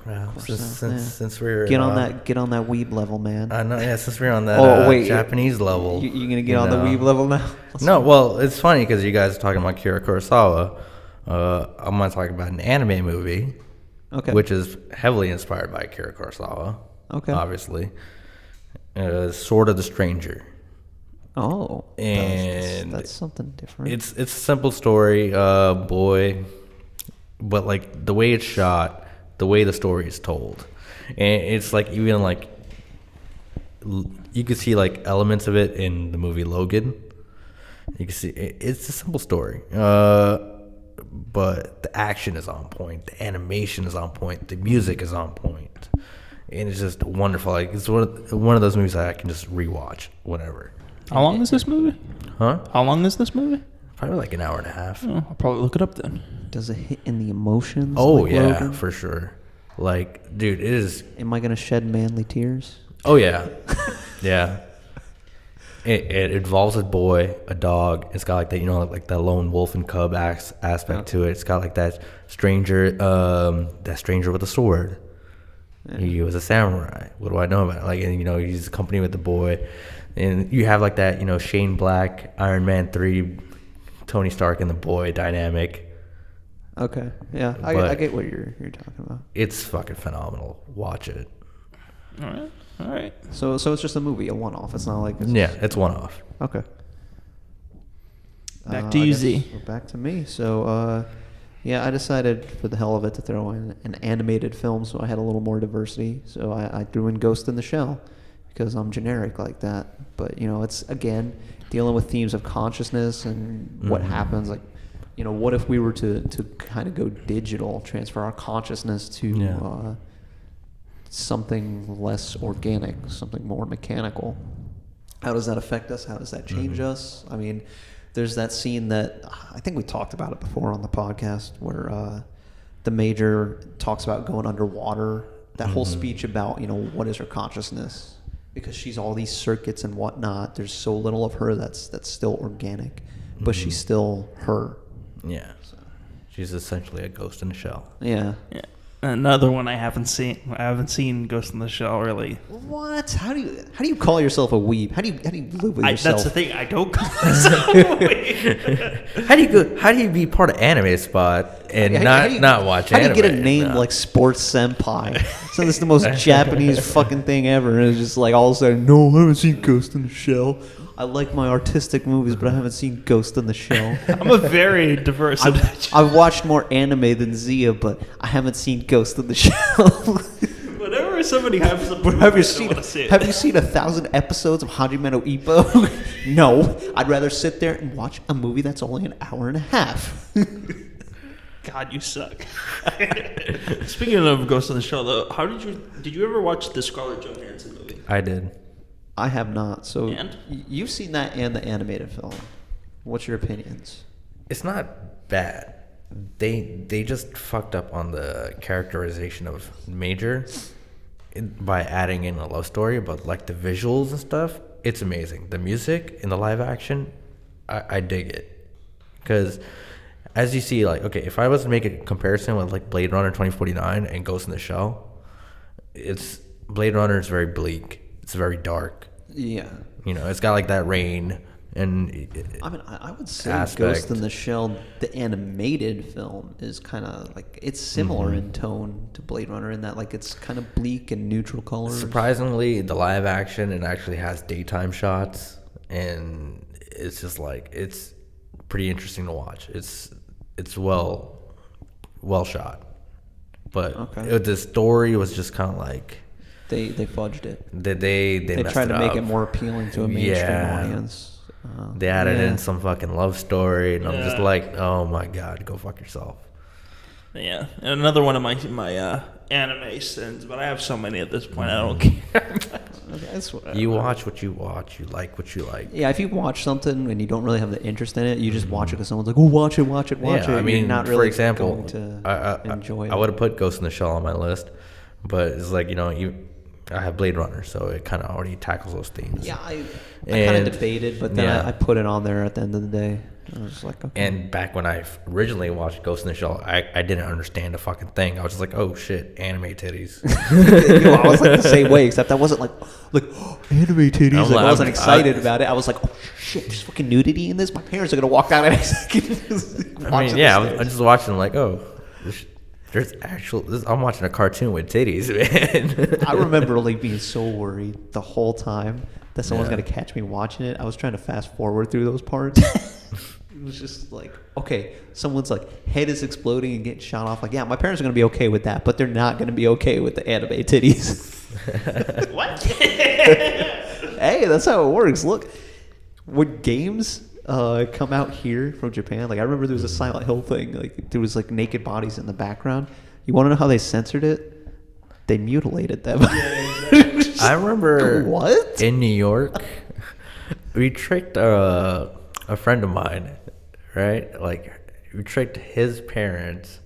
Wow. Since we're get on that weeb level, man. I know, yeah. Since we're on that Japanese level, you gonna get on the weeb level now? No, well, it's funny because you guys are talking about Akira Kurosawa. I'm gonna talk about an anime movie, which is heavily inspired by Akira Kurosawa. Okay, obviously, Sword of the Stranger. Oh, and that's something different. It's a simple story, boy, but like the way it's shot. The way the story is told, and it's like even like you could see like elements of it in the movie Logan. You can see it's a simple story, but the action is on point, the animation is on point, the music is on point, and it's just wonderful. Like it's one of those movies that I can just rewatch whenever. How long is this movie? Huh? How long is this movie? Probably like an hour and a half. Oh, I'll probably look it up then. Does it hit in the emotions? Oh like yeah, Logan? for sure. Like, dude, it is. Am I gonna shed manly tears? Oh yeah, yeah. It involves a boy, a dog. It's got like that, like that lone wolf and cub aspect to it. It's got like that stranger with a sword. Yeah. He was a samurai. What do I know about it? Like, and he's accompanied with the boy, and you have like that, Shane Black, Iron Man 3, Tony Stark and the boy dynamic. Okay, yeah, I get what you're talking about. It's fucking phenomenal. Watch it. All right. So it's just a movie, a one-off. It's not like it's one-off. Okay. Back to you, Z. Back to me. So, I decided for the hell of it to throw in an animated film, so I had a little more diversity. So I threw in Ghost in the Shell because I'm generic like that. But it's again dealing with themes of consciousness and what happens, like. What if we were to kind of go digital, transfer our consciousness to something less organic, something more mechanical? How does that affect us? How does that change us? I mean, there's that scene that I think we talked about it before on the podcast where the Major talks about going underwater. That whole speech about, what is her consciousness? Because she's all these circuits and whatnot. There's so little of her that's still organic, but she's still her. Yeah, so she's essentially a ghost in a shell. Yeah. Another one I haven't seen. I haven't seen Ghost in the Shell really. What? How do you call yourself a weeb? How do you live with yourself? That's the thing. I don't call myself a weeb. How do you be part of Anime Spot and not watch anime? How do you get a name like Sports Senpai? So this is the most Japanese fucking thing ever, and it's just like all of a sudden, no, I haven't seen Ghost in the Shell. I like my artistic movies, but I haven't seen Ghost in the Shell. I'm a very diverse individual. I've watched more anime than Zia, but I haven't seen Ghost in the Shell. Whenever somebody has a movie, have you seen 1,000 episodes of Hajime no Ippo? No, I'd rather sit there and watch a movie that's only an hour and a half. God, you suck. Speaking of Ghost in the Shell, though, did you ever watch the Scarlett Johansson movie? I did. I have not. So and? You've seen that and the animated film. What's your opinions? It's not bad. They just fucked up on the characterization of Major by adding in a love story, but like the visuals and stuff, it's amazing. The music in the live action, I dig it. Because as you see, like, okay, if I was to make a comparison with like Blade Runner 2049 and Ghost in the Shell, Blade Runner is very bleak. It's very dark. Yeah. It's got like that rain and I would say aspect. Ghost in the Shell, the animated film, is kind of like, it's similar in tone to Blade Runner in that like it's kind of bleak and neutral colors. Surprisingly, the live action, it actually has daytime shots, and it's just like, it's pretty interesting to watch. It's well shot, but the story was just kind of like, They fudged it. They tried to make it more appealing to a mainstream audience. They added yeah. in some fucking love story, and I'm just like, oh my god, go fuck yourself. Yeah, and another one of my anime sins, but I have so many at this point, I don't care. That's what You watch what you watch. You like what you like. Yeah, if you watch something and you don't really have the interest in it, you just watch it because someone's like, "Oh, watch it." I mean, you're not really for example, going to enjoy it. I would have put Ghost in the Shell on my list, but it's like, I have Blade Runner, so it kind of already tackles those themes. Yeah, I kind of debated, but then yeah. I put it on there at the end of the day. I was just like, okay. And back when I originally watched Ghost in the Shell, I didn't understand a fucking thing. I was just like, oh shit, anime titties. I was like the same way, except I wasn't like anime titties. I wasn't excited about it. I was like, oh shit, there's fucking nudity in this. My parents are gonna walk out in a second. I mean, yeah, I'm just watching like, oh, there's I'm watching a cartoon with titties, man. I remember like being so worried the whole time that someone's gonna catch me watching it. I was trying to fast forward through those parts. It was just like, okay, someone's like head is exploding and getting shot off. Like, yeah, my parents are gonna be okay with that, but they're not gonna be okay with the anime titties. What? Hey, that's how it works. Look, when games come out here from Japan, like I remember there was a Silent Hill thing. Like there was like naked bodies in the background. You want to know how they censored it? They mutilated them. I remember what? In New York, we tricked a friend of mine, right? Like, we tricked his parents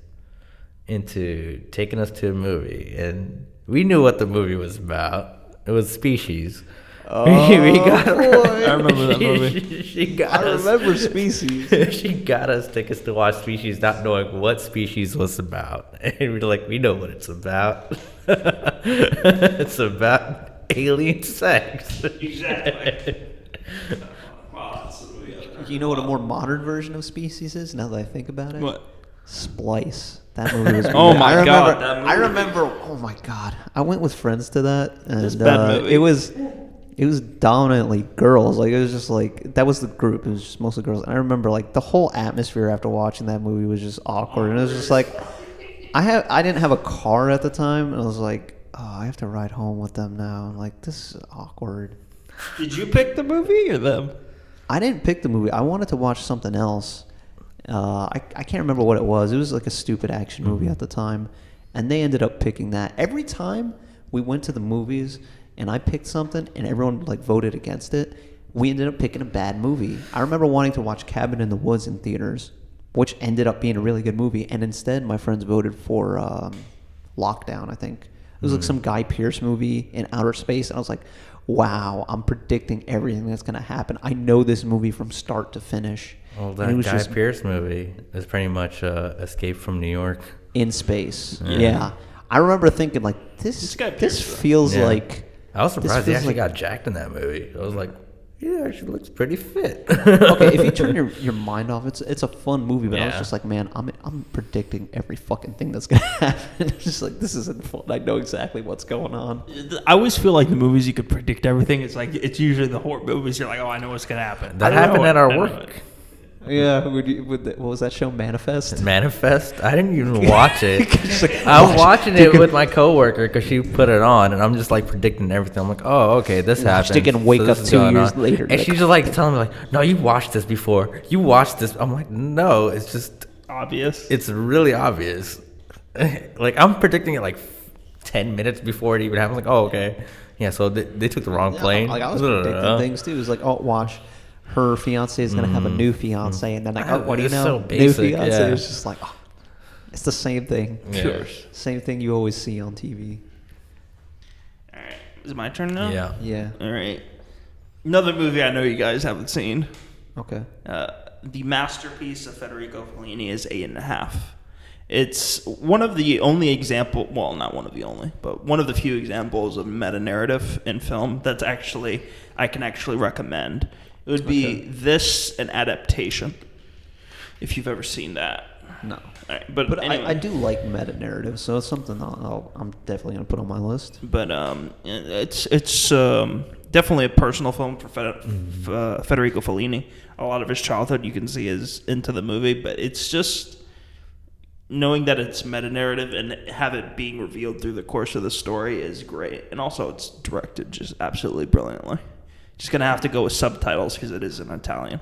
into taking us to a movie, and we knew what the movie was about. It was Species. Oh, we got boy. I remember that movie. I remember Species. She got us tickets to watch Species, not knowing what Species was about. And we were like, we know what it's about. It's about alien sex. Exactly. You know what a more modern version of Species is? Now that I think about it, What? Splice. That movie was. Oh great. my God, that movie. I remember. Oh my God! I went with friends to that, and It's a bad movie. it was dominantly girls. Like it was just like that was the group. It was just mostly girls. And I remember like the whole atmosphere after watching that movie was just awkward, and it was just like I didn't have a car at the time, and I was like, oh, I have to ride home with them now. I'm like, this is awkward. Did you pick the movie or them? I didn't pick the movie. I wanted to watch something else. I can't remember what it was. It was like a stupid action movie at the time. And they ended up picking that. Every time we went to the movies and I picked something and everyone like voted against it, we ended up picking a bad movie. I remember wanting to watch Cabin in the Woods in theaters, which ended up being a really good movie. And instead my friends voted for Lockdown, I think. It was like some Guy Pearce movie in outer space. And I was like, wow, I'm predicting everything that's going to happen. I know this movie from start to finish. Well, that Guy Pearce movie is pretty much Escape from New York. In space. Yeah. I remember thinking, like, this feels like... I was surprised he actually got jacked in that movie. I was like, yeah, actually looks pretty fit. Okay, if you turn your mind off, it's a fun movie, but I was Yeah. just like, man, I'm predicting every fucking thing that's going to happen. It's just like, this isn't fun. I know exactly what's going on. I always feel like the movies you could predict everything. It's usually the horror movies. You're like, oh, I know what's gonna happen. That happened at our work. Yeah, what was that show, Manifest? Manifest? I didn't even watch it. Just like, I was watching it with my coworker because she put it on, and I'm just like predicting everything. I'm like, oh, okay, this happened. She can wake so up this is 2 going years on. later. And like, she's just like telling me, like, no, you watched this before. You watched this. I'm like, no, it's just Obvious. It's really obvious. Like, I'm predicting it like 10 minutes before it even happens. Like, oh, okay. Yeah, so they took the wrong plane. Like I was predicting things too. It was like, oh, watch, her fiance is gonna have a new fiance, and then like, oh, what do you It's know? so New basic, fiance. yeah. It's just like, oh, it's the same thing. Yeah. Sure. Same thing you always see on TV. All right. Is it my turn now? Yeah. Yeah. All right. Another movie I know you guys haven't seen. Okay. The masterpiece of Federico Fellini is 8.5. It's one of the only example, well, not one of the only, but one of the few examples of meta-narrative in film that's actually, I can actually recommend. It would be this, an adaptation, if you've ever seen that. No. All right, but anyway. I do like meta narrative, so it's something I'm definitely gonna put on my list. But it's definitely a personal film for Federico Fellini. A lot of his childhood you can see is into the movie, but it's just knowing that it's meta narrative and have it being revealed through the course of the story is great. And also it's directed just absolutely brilliantly. Just gonna have to go with subtitles because it is in Italian.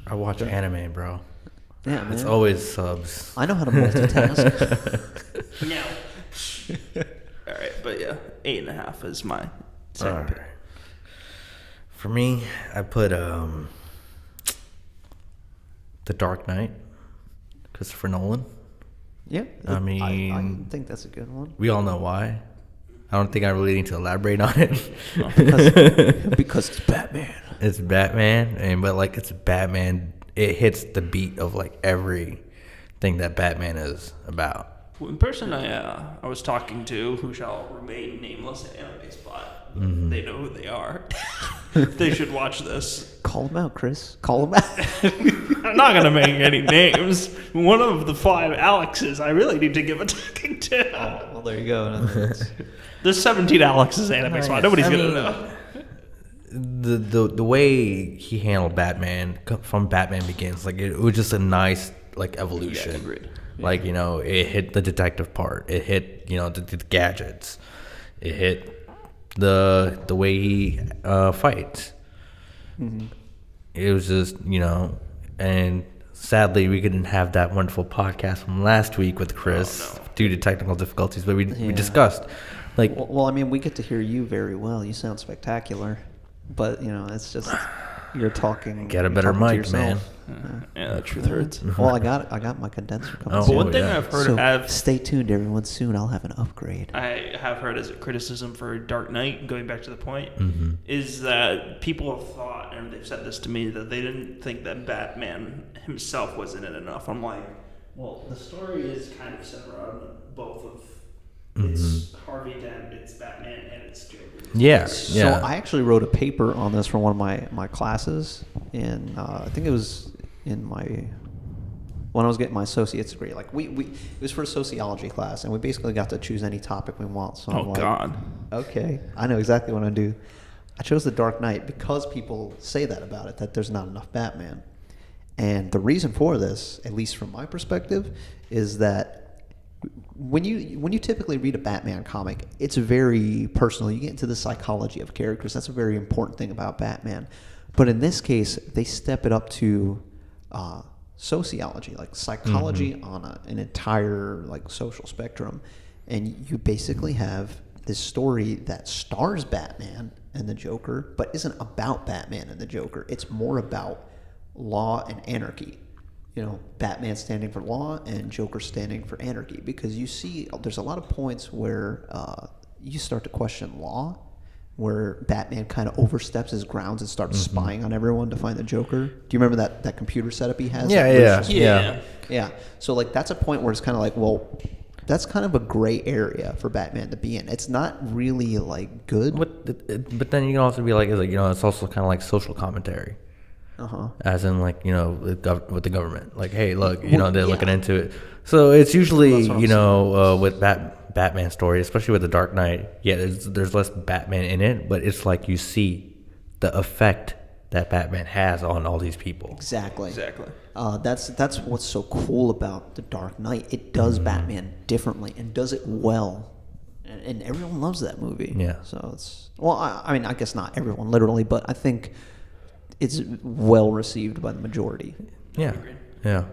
I watch anime, bro. Yeah, man. It's always subs. I know how to multitask. No. All right, but yeah, 8.5 is my second pick. Alright. For me, I put The Dark Knight, Christopher Nolan. Yeah. I mean, I think that's a good one. We all know why. I don't think I really need to elaborate on it. Because it's Batman. It's Batman, but like it's Batman. It hits the beat of like everything that Batman is about. One person I was talking to, who shall remain nameless at Anime Spot, they know who they are. They should watch this. Call him out, Chris. Call him out. I'm not gonna make any names. One of the 5 Alexes, I really need to give a talking to. Oh, well, there you go. There's 17 Alexes at Anime Spot. Nobody's gonna know. The way he handled Batman from Batman Begins, like it was just a nice like evolution. Yeah, agreed. Like, you know, it hit the detective part. It hit, you know, the gadgets. It hit the way he fights. Mm-hmm. It was just, you know, and sadly we couldn't have that wonderful podcast from last week with Chris due to technical difficulties, but we discussed. Like, well, I mean, we get to hear you very well. You sound spectacular. But, you know, it's just you're talking. Get a better mic, man. Yeah, the truth hurts. Well, I got my condenser coming. Oh, But soon. one thing yeah. I've heard So stay tuned, everyone. Soon I'll have an upgrade. I have heard as a criticism for Dark Knight, going back to the point, Mm-hmm. is that people have thought, and they've said this to me, that they didn't think that Batman himself was in it enough. I'm like, well, the story is kind of centered around both of it's Harvey Dent, it's Batman, and it's Joker. yeah. So I actually wrote a paper on this for one of my classes, and I think it was in when I was getting my associate's degree. Like it was for a sociology class, and we basically got to choose any topic we want. So I'm like, God. Okay, I know exactly what I'm gonna do. I chose The Dark Knight because people say that about it, that there's not enough Batman. And the reason for this, at least from my perspective, is that when you typically read a Batman comic, it's very personal. You get into the psychology of characters. That's a very important thing about Batman. But in this case, they step it up to sociology, like psychology on an entire like social spectrum. And you basically have this story that stars Batman and the Joker, but isn't about Batman and the Joker. It's more about law and anarchy. You know, Batman standing for law and Joker standing for anarchy, because you see there's a lot of points where you start to question law, where Batman kind of oversteps his grounds and starts spying on everyone to find the Joker. Do you remember that computer setup he has? Yeah. So like that's a point where it's kind of like, well, that's kind of a gray area for Batman to be in. It's not really like good. But then you can also be like, you know, it's also kind of like social commentary. As in, like, you know, with the government, like, hey, look, you know, they're looking into it. So it's usually, you know, with Batman story, especially with the Dark Knight, there's less Batman in it, but it's like you see the effect that Batman has on all these people. Exactly. That's what's so cool about the Dark Knight. It does Batman differently and does it well, and everyone loves that movie. Yeah. So it's I mean, I guess not everyone literally, but I think it's well received by the majority. Yeah. In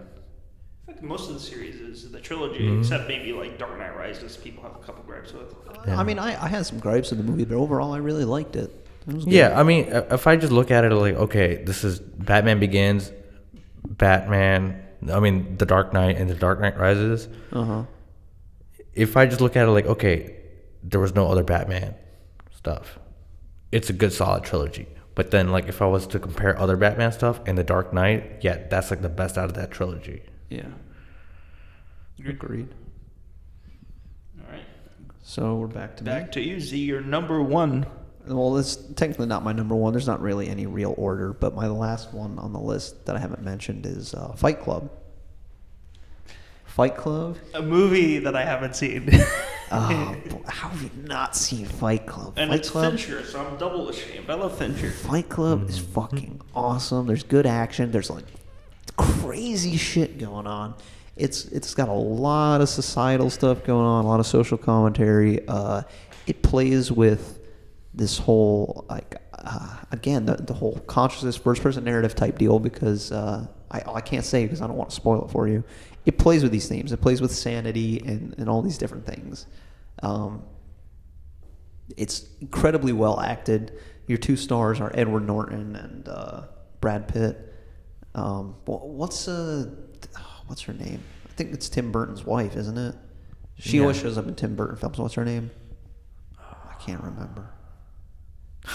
fact, most of the series is the trilogy, except maybe like Dark Knight Rises. People have a couple gripes with. I mean, I had some gripes with the movie, but overall, I really liked it. It was good. Yeah, I mean, if I just look at it like, okay, this is Batman Begins, The Dark Knight, and The Dark Knight Rises. If I just look at it like, okay, there was no other Batman stuff, it's a good solid trilogy. But then, like, if I was to compare other Batman stuff and The Dark Knight, that's like the best out of that trilogy. Yeah. Agreed. All right. So we're back to you, Z. Your number one. Well, it's technically not my number one. There's not really any real order, but my last one on the list that I haven't mentioned is Fight Club. Fight Club? A movie that I haven't seen. How have you not seen Fight Club? And Fight it's Club? Fincher, so I'm double ashamed. I love Fincher. Fight Club is fucking awesome. There's good action. There's like crazy shit going on. It's got a lot of societal stuff going on, a lot of social commentary. It plays with this whole like again, the whole consciousness, first-person narrative type deal, because I can't say because I don't want to spoil it for you. It plays with these themes. It plays with sanity and all these different things. It's incredibly well acted. Your two stars are Edward Norton and Brad Pitt. What's her name? I think it's Tim Burton's wife, isn't it? She always shows up in Tim Burton films. What's her name? I can't remember.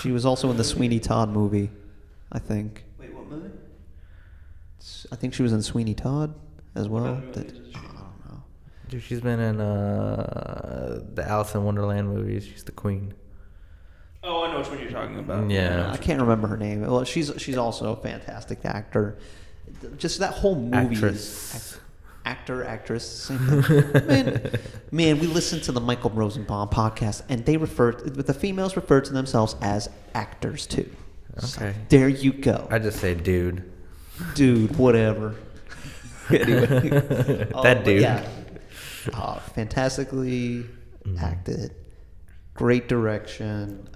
She was also in the Sweeney Todd movie, I think. Wait, what movie? I think she was in Sweeney Todd as well. What movie is she? I don't know. Dude, she's been in the Alice in Wonderland movies. She's the queen. Oh, I know which one you're talking about. Yeah. I can't remember her name. Well, she's also a fantastic actor. Just that whole movie. Actress, same thing. Man, we listened to the Michael Rosenbaum podcast, and the females refer to themselves as actors too. Okay. So, there you go. I just say dude. Dude, whatever. Anyway, That dude. Yeah, fantastically acted. Great direction.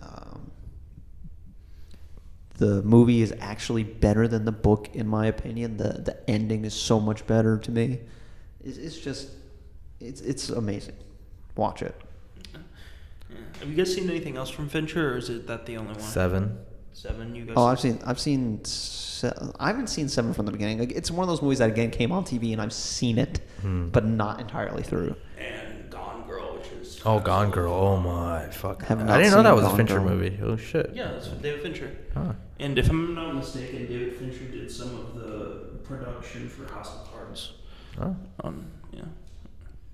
The movie is actually better than the book, in my opinion. The ending is so much better to me. It's amazing. Watch it. Yeah. Have you guys seen anything else from Fincher, or is it that the only one? 7. 7. You guys? Oh, I haven't seen 7 from the beginning. Like, it's one of those movies that again came on TV and I've seen it, but not entirely through. And Gone Girl, which is. Oh, Gone Girl. Oh my fuck. Have I not didn't know seen that was a Gone Fincher Girl. movie. Oh shit. Yeah, that's David Fincher. Huh. And if I'm not mistaken, David Fincher did some of the production for House of Cards. Oh. Yeah.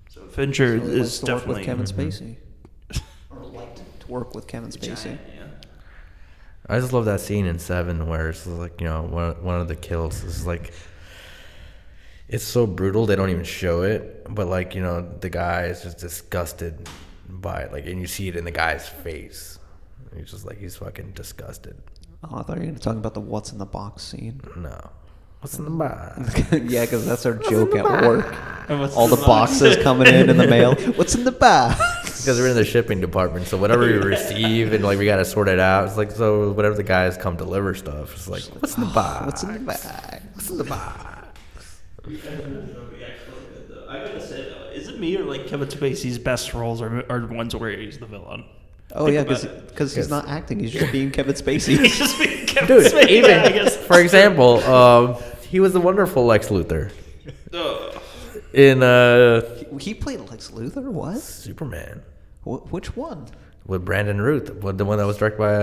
So Fincher So he likes is to work definitely with Kevin Spacey, or liked to work with Kevin Spacey. giant, yeah. I just love that scene in 7 where it's like, one of the kills is like, it's so brutal they don't even show it, but like, the guy is just disgusted by it, like, and you see it in the guy's face. He's just like, he's fucking disgusted. Oh, I thought you were going to talk about the what's in the box scene. No. What's in the box? Yeah, because that's our joke at work. What's All in the the boxes box? coming in the mail. What's in the box? Because we're in the shipping department, so whatever we receive and like we gotta sort it out. It's like, so whatever the guys come deliver stuff, it's like, what's in the box? What's in the bag? What's in the box? I gotta say though, is it me or like Kevin Spacey's best roles are ones where he's the villain? Oh, Think yeah, about because he's not acting. He's just being Kevin Spacey. He's just being Kevin Dude, Spacey. even Yeah, I guess. for example, he was the wonderful Lex Luthor Ugh. in He played Lex Luthor? What? Superman Which one? with Brandon Ruth, the one that was directed by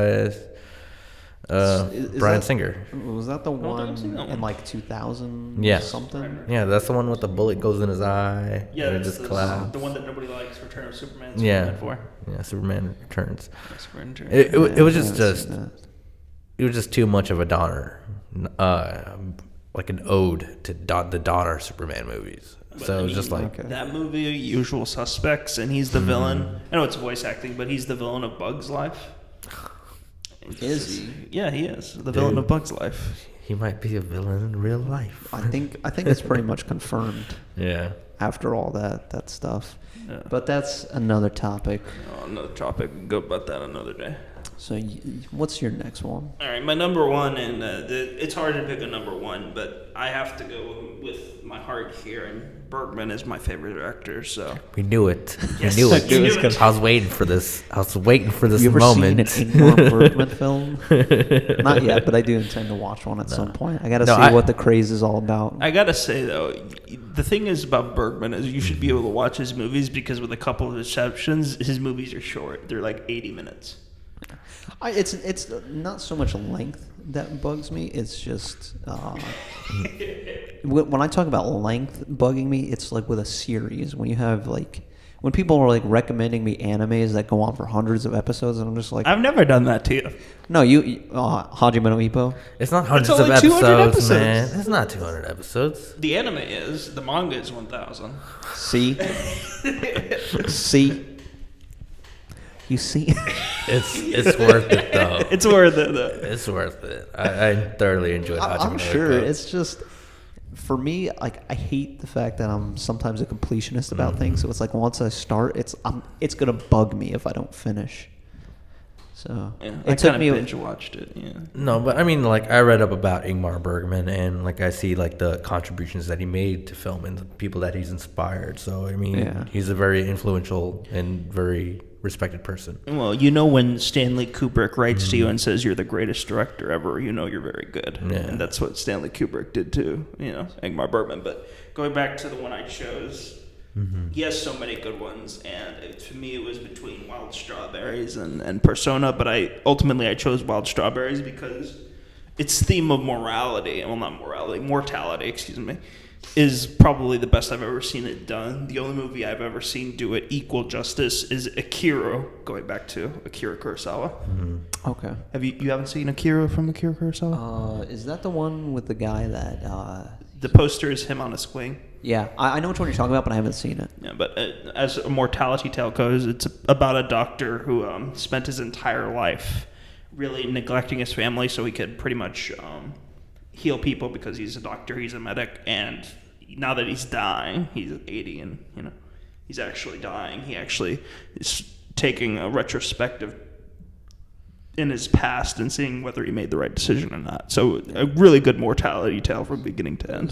Is Bryan that- Singer. Was that the think one I've seen that in one. like 2000 Yeah. something? Yeah, that's the one with the bullet goes in his eye. Yeah, and it that's just the collapsed. one that nobody likes. Return of Superman. Yeah. Superman 4. Yeah, Superman Returns. Superman Returns. It was Yeah, I just haven't seen that. it was just too much of a Donner, like an ode to the Donner Superman movies. So it was just like, Okay. That movie, Usual Suspects, and he's the villain. I know it's voice acting, but he's the villain of Bug's Life. Is he? Yeah, he is the villain of Bug's Life. he might be a villain in real life. I think it's pretty much confirmed Yeah. after all that stuff. Yeah. But that's another topic. Another topic. We can go about that another day. So what's your next one? All right, my number one, and it's hard to pick a number one, but I have to go with my heart here, and Bergman is my favorite director. So We knew it. Yes, we knew it. we knew it. I was waiting for this. I was waiting for this You ever moment. seen an Ingmar Bergman film? Not yet, but I do intend to watch one at some point. I got to see what the craze is all about. I gotta say though, the thing is about Bergman is you should be able to watch his movies because with a couple of exceptions, his movies are short. They're like 80 minutes. It's not so much length that bugs me. It's just when I talk about length bugging me, it's like with a series. When you have like when people are like recommending me animes that go on for hundreds of episodes, and I'm just like, I've never done that to you. no, Hajime no Ippo. It's not hundreds only of 200 episodes, man. episodes. It's not 200 episodes. The anime is. The manga is 1,000. See, see, you see. It's worth it though. It's worth it though. It's worth it. I thoroughly enjoyed Hajime I'm no sure Ippo. it's just for me. Like I hate the fact that I'm sometimes a completionist about things. So it's like once I start, it's gonna bug me if I don't finish. So Yeah, it I took kind me. of binge watched it. Yeah. No, but I mean, like, I read up about Ingmar Bergman, and like I see like the contributions that he made to film and the people that he's inspired. So I mean, Yeah. he's a very influential and very respected person. Well, you know, when Stanley Kubrick writes to you and says you're the greatest director ever, you know you're very good. Yeah. And that's what Stanley Kubrick did to, Ingmar Bergman. But going back to the one I chose, he has so many good ones. And to me, it was between Wild Strawberries and Persona. But I chose Wild Strawberries because its theme of mortality, is probably the best I've ever seen it done. The only movie I've ever seen do it equal justice is Akira, going back to Akira Kurosawa. Okay. You haven't seen Akira from Akira Kurosawa? Is that the one with the guy that? The poster is him on a swing. Yeah, I know which one you're talking about, but I haven't seen it. Yeah, but as a mortality tale goes, it's about a doctor who spent his entire life really neglecting his family so he could pretty much heal people because he's a doctor, he's a medic, and now that he's dying, he's 80 and he's actually dying. He actually is taking a retrospective in his past and seeing whether he made the right decision or not. So a really good mortality tale from beginning to end.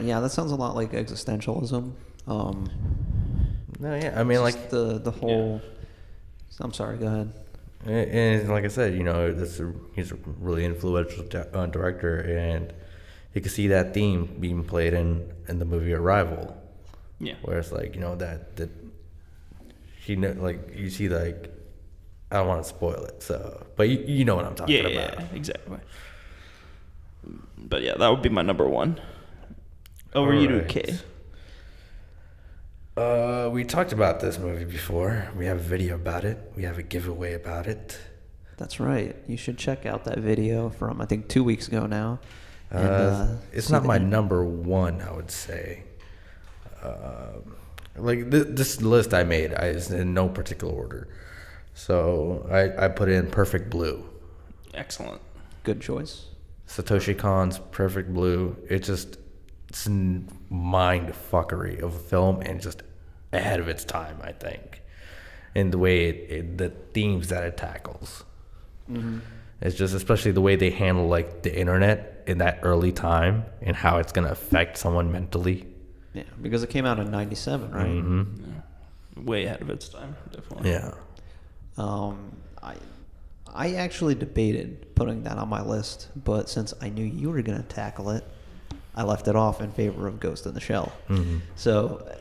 Yeah, that sounds a lot like existentialism. No, yeah, I mean, like the whole. I'm sorry. Go ahead. And like I said, he's a really influential director, and you can see that theme being played in the movie Arrival. Yeah. Where it's like, that you see, like, I don't want to spoil it, so, but you know what I'm talking about. Yeah, exactly. But yeah, that would be my number one. Over you to K. We talked about this movie before. We have a video about it. We have a giveaway about it. That's right. You should check out that video from, I think, 2 weeks ago now. It's not my number one, I would say. Like this list I made is in no particular order. So I put in Perfect Blue. Excellent. Good choice. Satoshi Kon's Perfect Blue. It's mind fuckery of a film and just ahead of its time, I think. In the way the themes that it tackles. Mm-hmm. It's just, especially the way they handle like the internet in that early time and how it's going to affect someone mentally. Yeah, because it came out in 97, right? Mm-hmm. Yeah. Way ahead of its time, definitely. Yeah. I actually debated putting that on my list, but since I knew you were going to tackle it, I left it off in favor of Ghost in the Shell. Mm-hmm. So,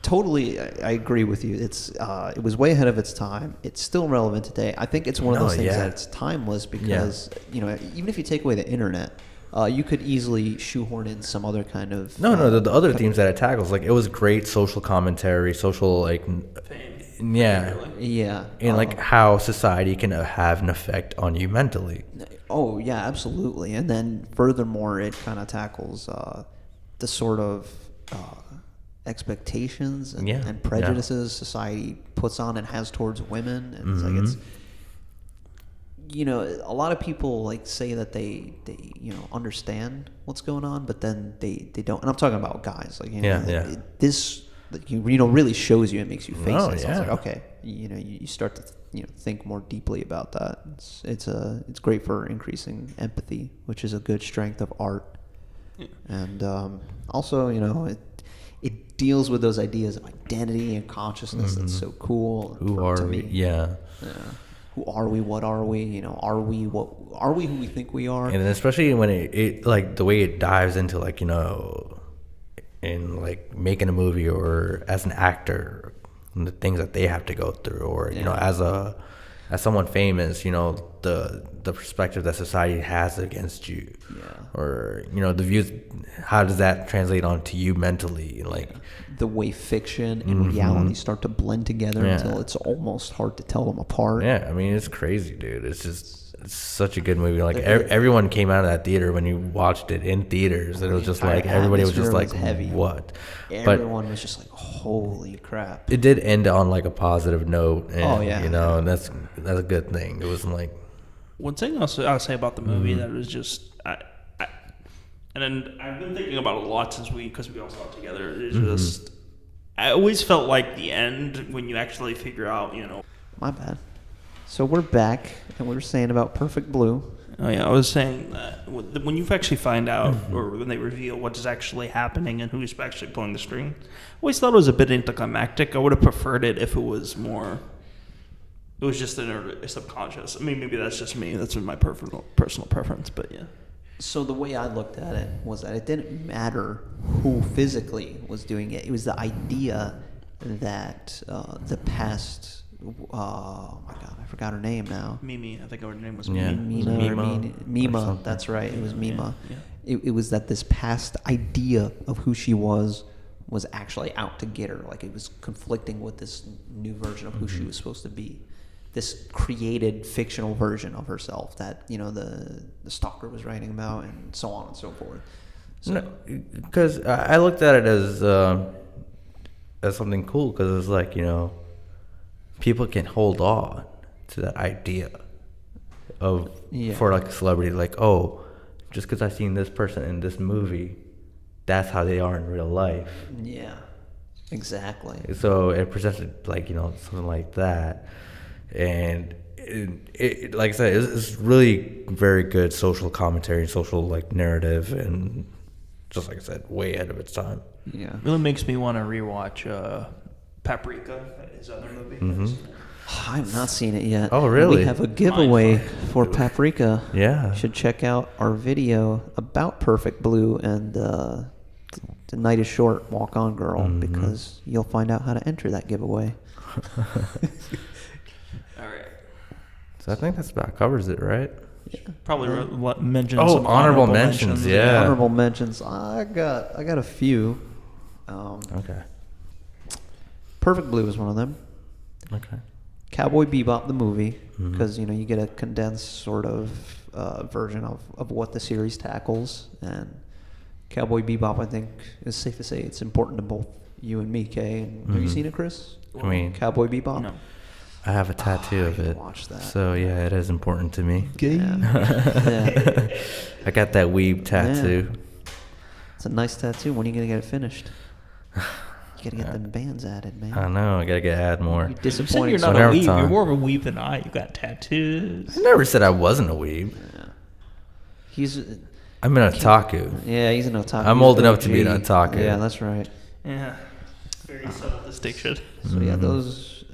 totally, I agree with you. It was way ahead of its time. It's still relevant today. I think it's one of those things that it's timeless because even if you take away the internet, you could easily shoehorn in some other kind of the other themes that it tackles, like, it was great social commentary, social, like, yeah, and like how society can have an effect on you mentally. Oh yeah, absolutely. And then furthermore, it kind of tackles the sort of expectations and prejudices society puts on and has towards women, and Mm-hmm. it's like a lot of people like say that they understand what's going on, but then they don't. And I'm talking about guys, like this really shows you and makes you face it. So it's like, okay, you start to think more deeply about that. It's great for increasing empathy, which is a good strength of art. Yeah. And also, it deals with those ideas of identity and consciousness. That's so cool. Who are we? Yeah. Who are we? What are we? Are we who we think we are? And especially when it like the way it dives into, like, in like making a movie, or as an actor, and the things that they have to go through, or as someone famous, the perspective that society has against you, or the views, how does that translate onto you mentally, like the way fiction and reality start to blend together until it's almost hard to tell them apart. I mean, it's crazy, dude. It's such a good movie. Like, everyone came out of that theater when you watched it in theaters, and it was just like everybody was just like, heavy. What? Everyone was just like, holy crap. It did end on like a positive note, and and that's a good thing. It wasn't like, one thing I'll say about the movie that was just and then I've been thinking about it a lot because we all saw it together. It's just, I always felt like the end, when you actually figure out, My bad. So we're back, and we were saying about Perfect Blue. Oh yeah, I was saying that when you actually find out, or when they reveal what is actually happening and who's actually pulling the string, I always thought it was a bit anticlimactic. I would have preferred it if it was more. It was just a subconscious. I mean, maybe that's just me. That's my personal preference, but yeah. So the way I looked at it was that it didn't matter who physically was doing it. It was the idea that the past. Oh my God, I forgot her name now. Mimi, I think her name was Yeah. Mimi. Mima. That's right. It was Mima. Yeah. It was that this past idea of who she was actually out to get her. Like it was conflicting with this new version of who she was supposed to be. This created fictional version of herself that the stalker was writing about, and so on and so forth. So, because I looked at it as something cool, because it's like people can hold on to that idea of for like a celebrity, like, oh, just because I've seen this person in this movie, that's how they are in real life. Yeah, exactly. So it presented like something like that, and it like I said, it's really very good social commentary, social like narrative, and just like I said, way ahead of its time. Yeah, Really makes me want to rewatch Paprika, his other movie. I have not seen it yet. Oh, really? We have a giveaway for Paprika. Yeah. You should check out our video about Perfect Blue and The Night is Short, Walk On Girl, because you'll find out how to enter that giveaway. All right. So I think that's about covers it, right? Probably mention some honorable mentions. Yeah. Honorable mentions. I got a few. Okay. Perfect Blue is one of them. Okay. Cowboy Bebop, the movie, because you get a condensed sort of version of what the series tackles. And Cowboy Bebop, I think, is safe to say it's important to both you and me, Kay. And have you seen it, Chris? I mean, Cowboy Bebop? No. I have a tattoo of it. Watch that. So yeah, it is important to me. Yeah. Yeah. I got that weeb tattoo. It's a nice tattoo. When are you gonna get it finished? You gotta get them bands added, man. I know. I gotta add more. You're You said disappointed. you're not a Whatever weeb. time. You're more of a weeb than I. You got tattoos. I never said I wasn't a weeb. Yeah. He's I'm an otaku. he's an otaku. I'm He's old an enough to be an OG. otaku. Yeah, that's right. Yeah. Very subtle distinction. So yeah, those.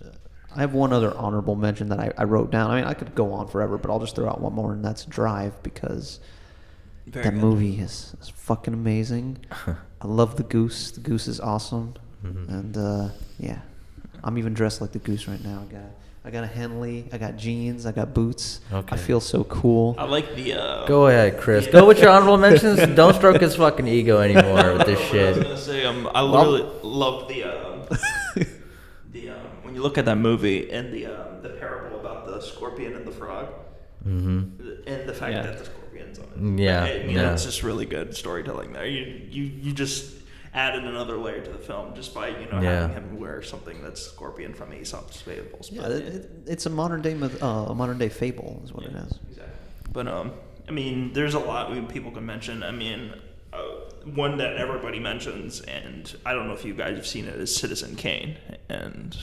I have one other honorable mention that I wrote down. I mean, I could go on forever, but I'll just throw out one more, and that's Drive, because Very that good. movie is fucking amazing. I love the goose. The goose is awesome, and yeah, I'm even dressed like the goose right now. I got a Henley. I got jeans. I got boots. Okay. I feel so cool. I like the. Go ahead, Chris. Go with your honorable mentions. Don't stroke his fucking ego anymore with this I was shit. gonna say, I literally love the when you look at that movie and the parable about the scorpion and the frog, and the fact that the scorpion's on it. Yeah, I mean, yeah. it's just really good storytelling there. You just added another layer to the film just by having him wear something that's scorpion from Aesop's Fables. Yeah, it's a modern day fable, is what it is. Exactly. But I mean, there's a lot people can mention. I mean, one that everybody mentions, and I don't know if you guys have seen it, is Citizen Kane. And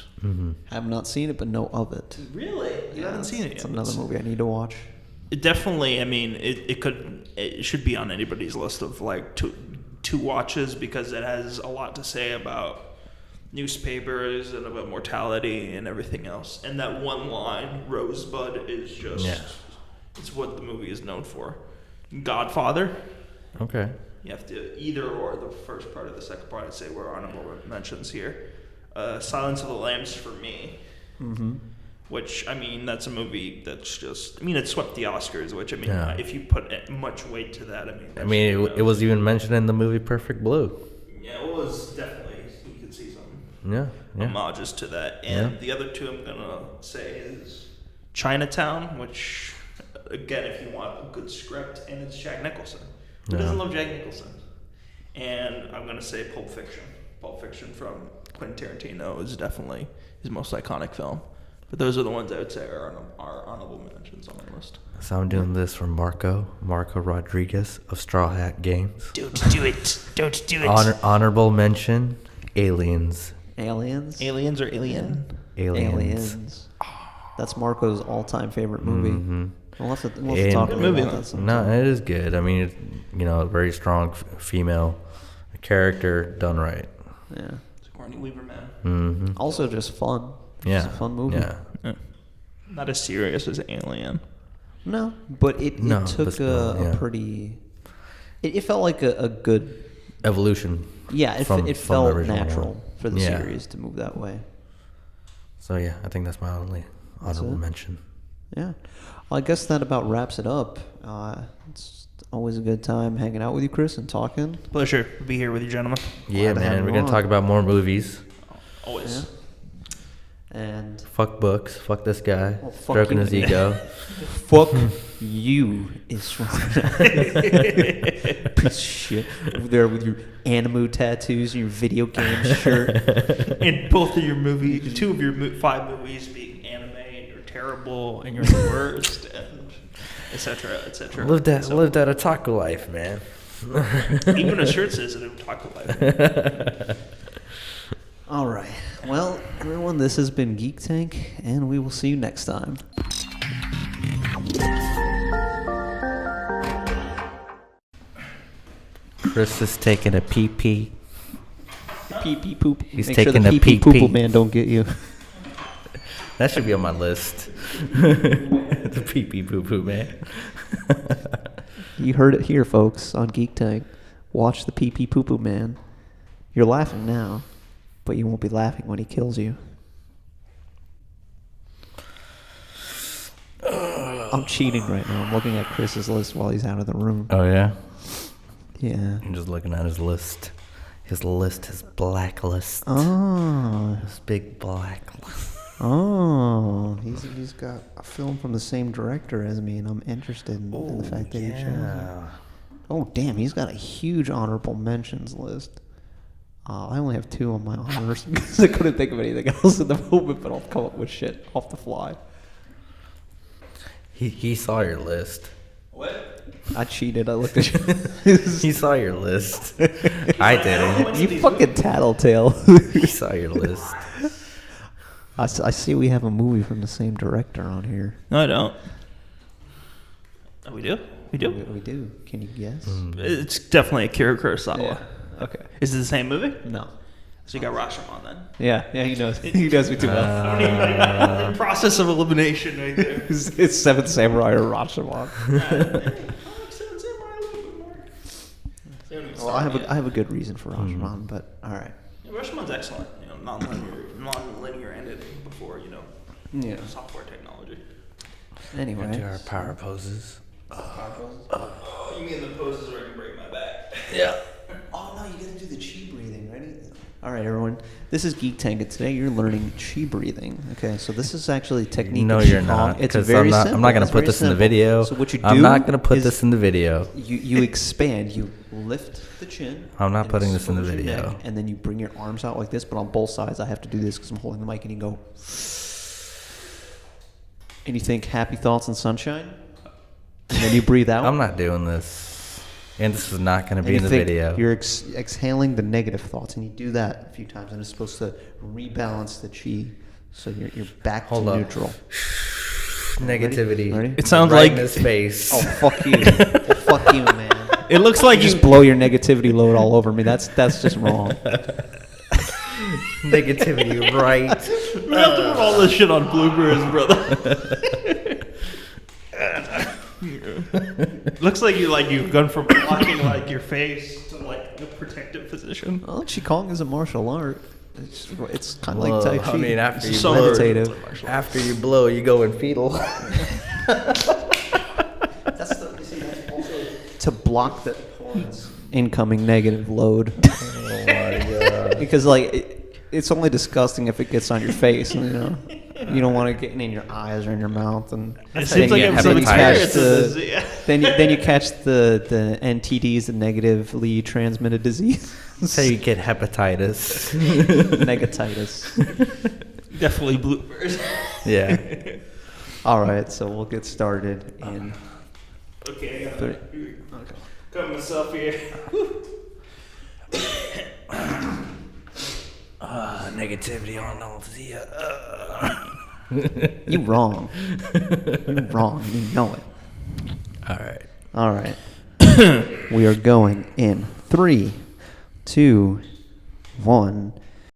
Have not seen it, but know of it. really, you haven't seen it yet. It's another movie I need to watch. It definitely. I mean, it should be on anybody's list of like two watches, because it has a lot to say about newspapers and about mortality and everything else. And that one line, Rosebud, is just it's what the movie is known for. Godfather. Okay. You have to either or the first part or the second part. I'd say were honorable mentions here. Silence of the Lambs for me. Which, I mean, that's a movie that's just... I mean, it swept the Oscars, which, I mean, if you put much weight to that, I mean... it was even mentioned in the movie Perfect Blue. Yeah, it was definitely... You could see some Yeah. homages to that. And the other two I'm going to say is Chinatown, which, again, if you want a good script, and it's Jack Nicholson. Who doesn't love Jack Nicholson? And I'm going to say Pulp Fiction. Pulp Fiction from Quentin Tarantino is definitely his most iconic film. But those are the ones I would say are honorable mentions on my list. So I'm doing this for Marco Rodriguez of Straw Hat Games. Don't do it. Honorable mention, Aliens. Aliens? Aliens or Alien? Aliens. That's Marco's all-time favorite movie. Mm-hmm. We'll have to talk about movie. that sometime. No, it is good. I mean, a very strong female character done right. Yeah. Sigourney Weaver, man. Mm-hmm. Also, just fun. Yeah. Just a fun movie. Yeah. Yeah. Not as serious as Alien. No, but it took but still, a pretty. It felt like a good. Evolution. Yeah, it from the felt original natural one. for the Yeah. series to move that way. So yeah, I think that's my only honorable it? mention. Yeah. Well, I guess that about wraps it up. It's always a good time hanging out with you, Chris, and talking. Pleasure to be here with you, gentlemen. Yeah, Glad to have man. you We're gonna on. talk about more movies. Always. Yeah. And Fuck books. Fuck this guy. Oh, fuck Stroking you. his ego. fuck you is piece of shit over there with your anime tattoos and your video game shirt. And both of your movies, 2 of your 5 movies being anime, and you're terrible, and you're the worst, and et cetera, et cetera. lived that So, otaku life, man. even a shirt says it in Taco Life. All right. Well, everyone, this has been Geek Tank, and we will see you next time. Chris is taking a pee-pee. Pee pee poop. He's Make taking sure the a pee pee pee-pee. poo man don't get you. That should be on my list. The pee-pee poo-poo, man. You heard it here, folks, on Geek Tank. Watch the pee pee poo poo man. You're laughing now, but you won't be laughing when he kills you. I'm cheating right now. I'm looking at Chris's list while he's out of the room. Oh, yeah? Yeah. I'm just looking at his list. His blacklist. Oh. His big blacklist. Oh. He's got a film from the same director as me, and I'm interested in the fact that he chose it. Oh, damn. He's got a huge honorable mentions list. I only have 2 on my honors because I couldn't think of anything else in the moment, but I'll come up with shit off the fly. He saw your list. What? I cheated. I looked at you. He saw your list. I didn't. You fucking tattletale. He saw your list. I see we have a movie from the same director on here. No, I don't. Oh, we do? We do? We do. Can you guess? It's definitely Akira Kurosawa. Okay. Is it the same movie? No. So you got Rashomon then. Yeah, he knows. He knows me too well. Process of elimination right there. It's Seventh Samurai or Rashomon. I like Seven Samurai a little bit more. They haven't even Well, I started have a good reason for Rashomon, but all right. yet. Yeah, Rashomon's excellent. Non-linear editing before Yeah. software technology. Anyway. Into our power poses. Oh, you mean the poses where I can break my back? Yeah. Oh no, you gotta do the chi breathing. Ready? All right, everyone. This is Geek Tank, and today you're learning chi breathing. Okay, so this is actually a technique. No, of you're Qigong. not. It's 'Cause very I'm not simple. going It's to put very this in the simple. video. So what you do I'm not going to put is this in the video. You expand. You lift the chin. I'm not and putting this in the expose your video. neck, and then you bring your arms out like this, but on both sides. I have to do this because I'm holding the mic, and you go. And you think happy thoughts and sunshine, and then you breathe out. I'm not doing this. And this is not going to And be you in the think video. You're exhaling the negative thoughts, and you do that a few times, and it's supposed to rebalance the chi, so you're back Hold to up. neutral. Negativity. Ready? It sounds right like in his face. Oh fuck you! Fuck you, man! it looks like You just blow your negativity load all over me. That's just wrong. Negativity, right? we have to put all this shit on bloopers, brother. Looks like you've gone from blocking your face to a protective position. Well, Qigong is a martial art. It's kind of like Well, Tai Chi. I mean, after It's you meditative. After you blow, you go in fetal. That's also to block the incoming negative load. Oh my god. Because it's only disgusting if it gets on your face, and you don't want to get in your eyes or in your mouth, and It seems like you I'm have some hepatitis. experience in this. Yeah. then you catch the NTDs, the negatively transmitted disease. That's how you get hepatitis. Negatitis. Definitely bloopers. Yeah. All right, so we'll get started in Okay, I three. gotta cut myself here. Negativity on all the. You wrong. You wrong. You know it. All right. All right. We are going in 3, 2, 1.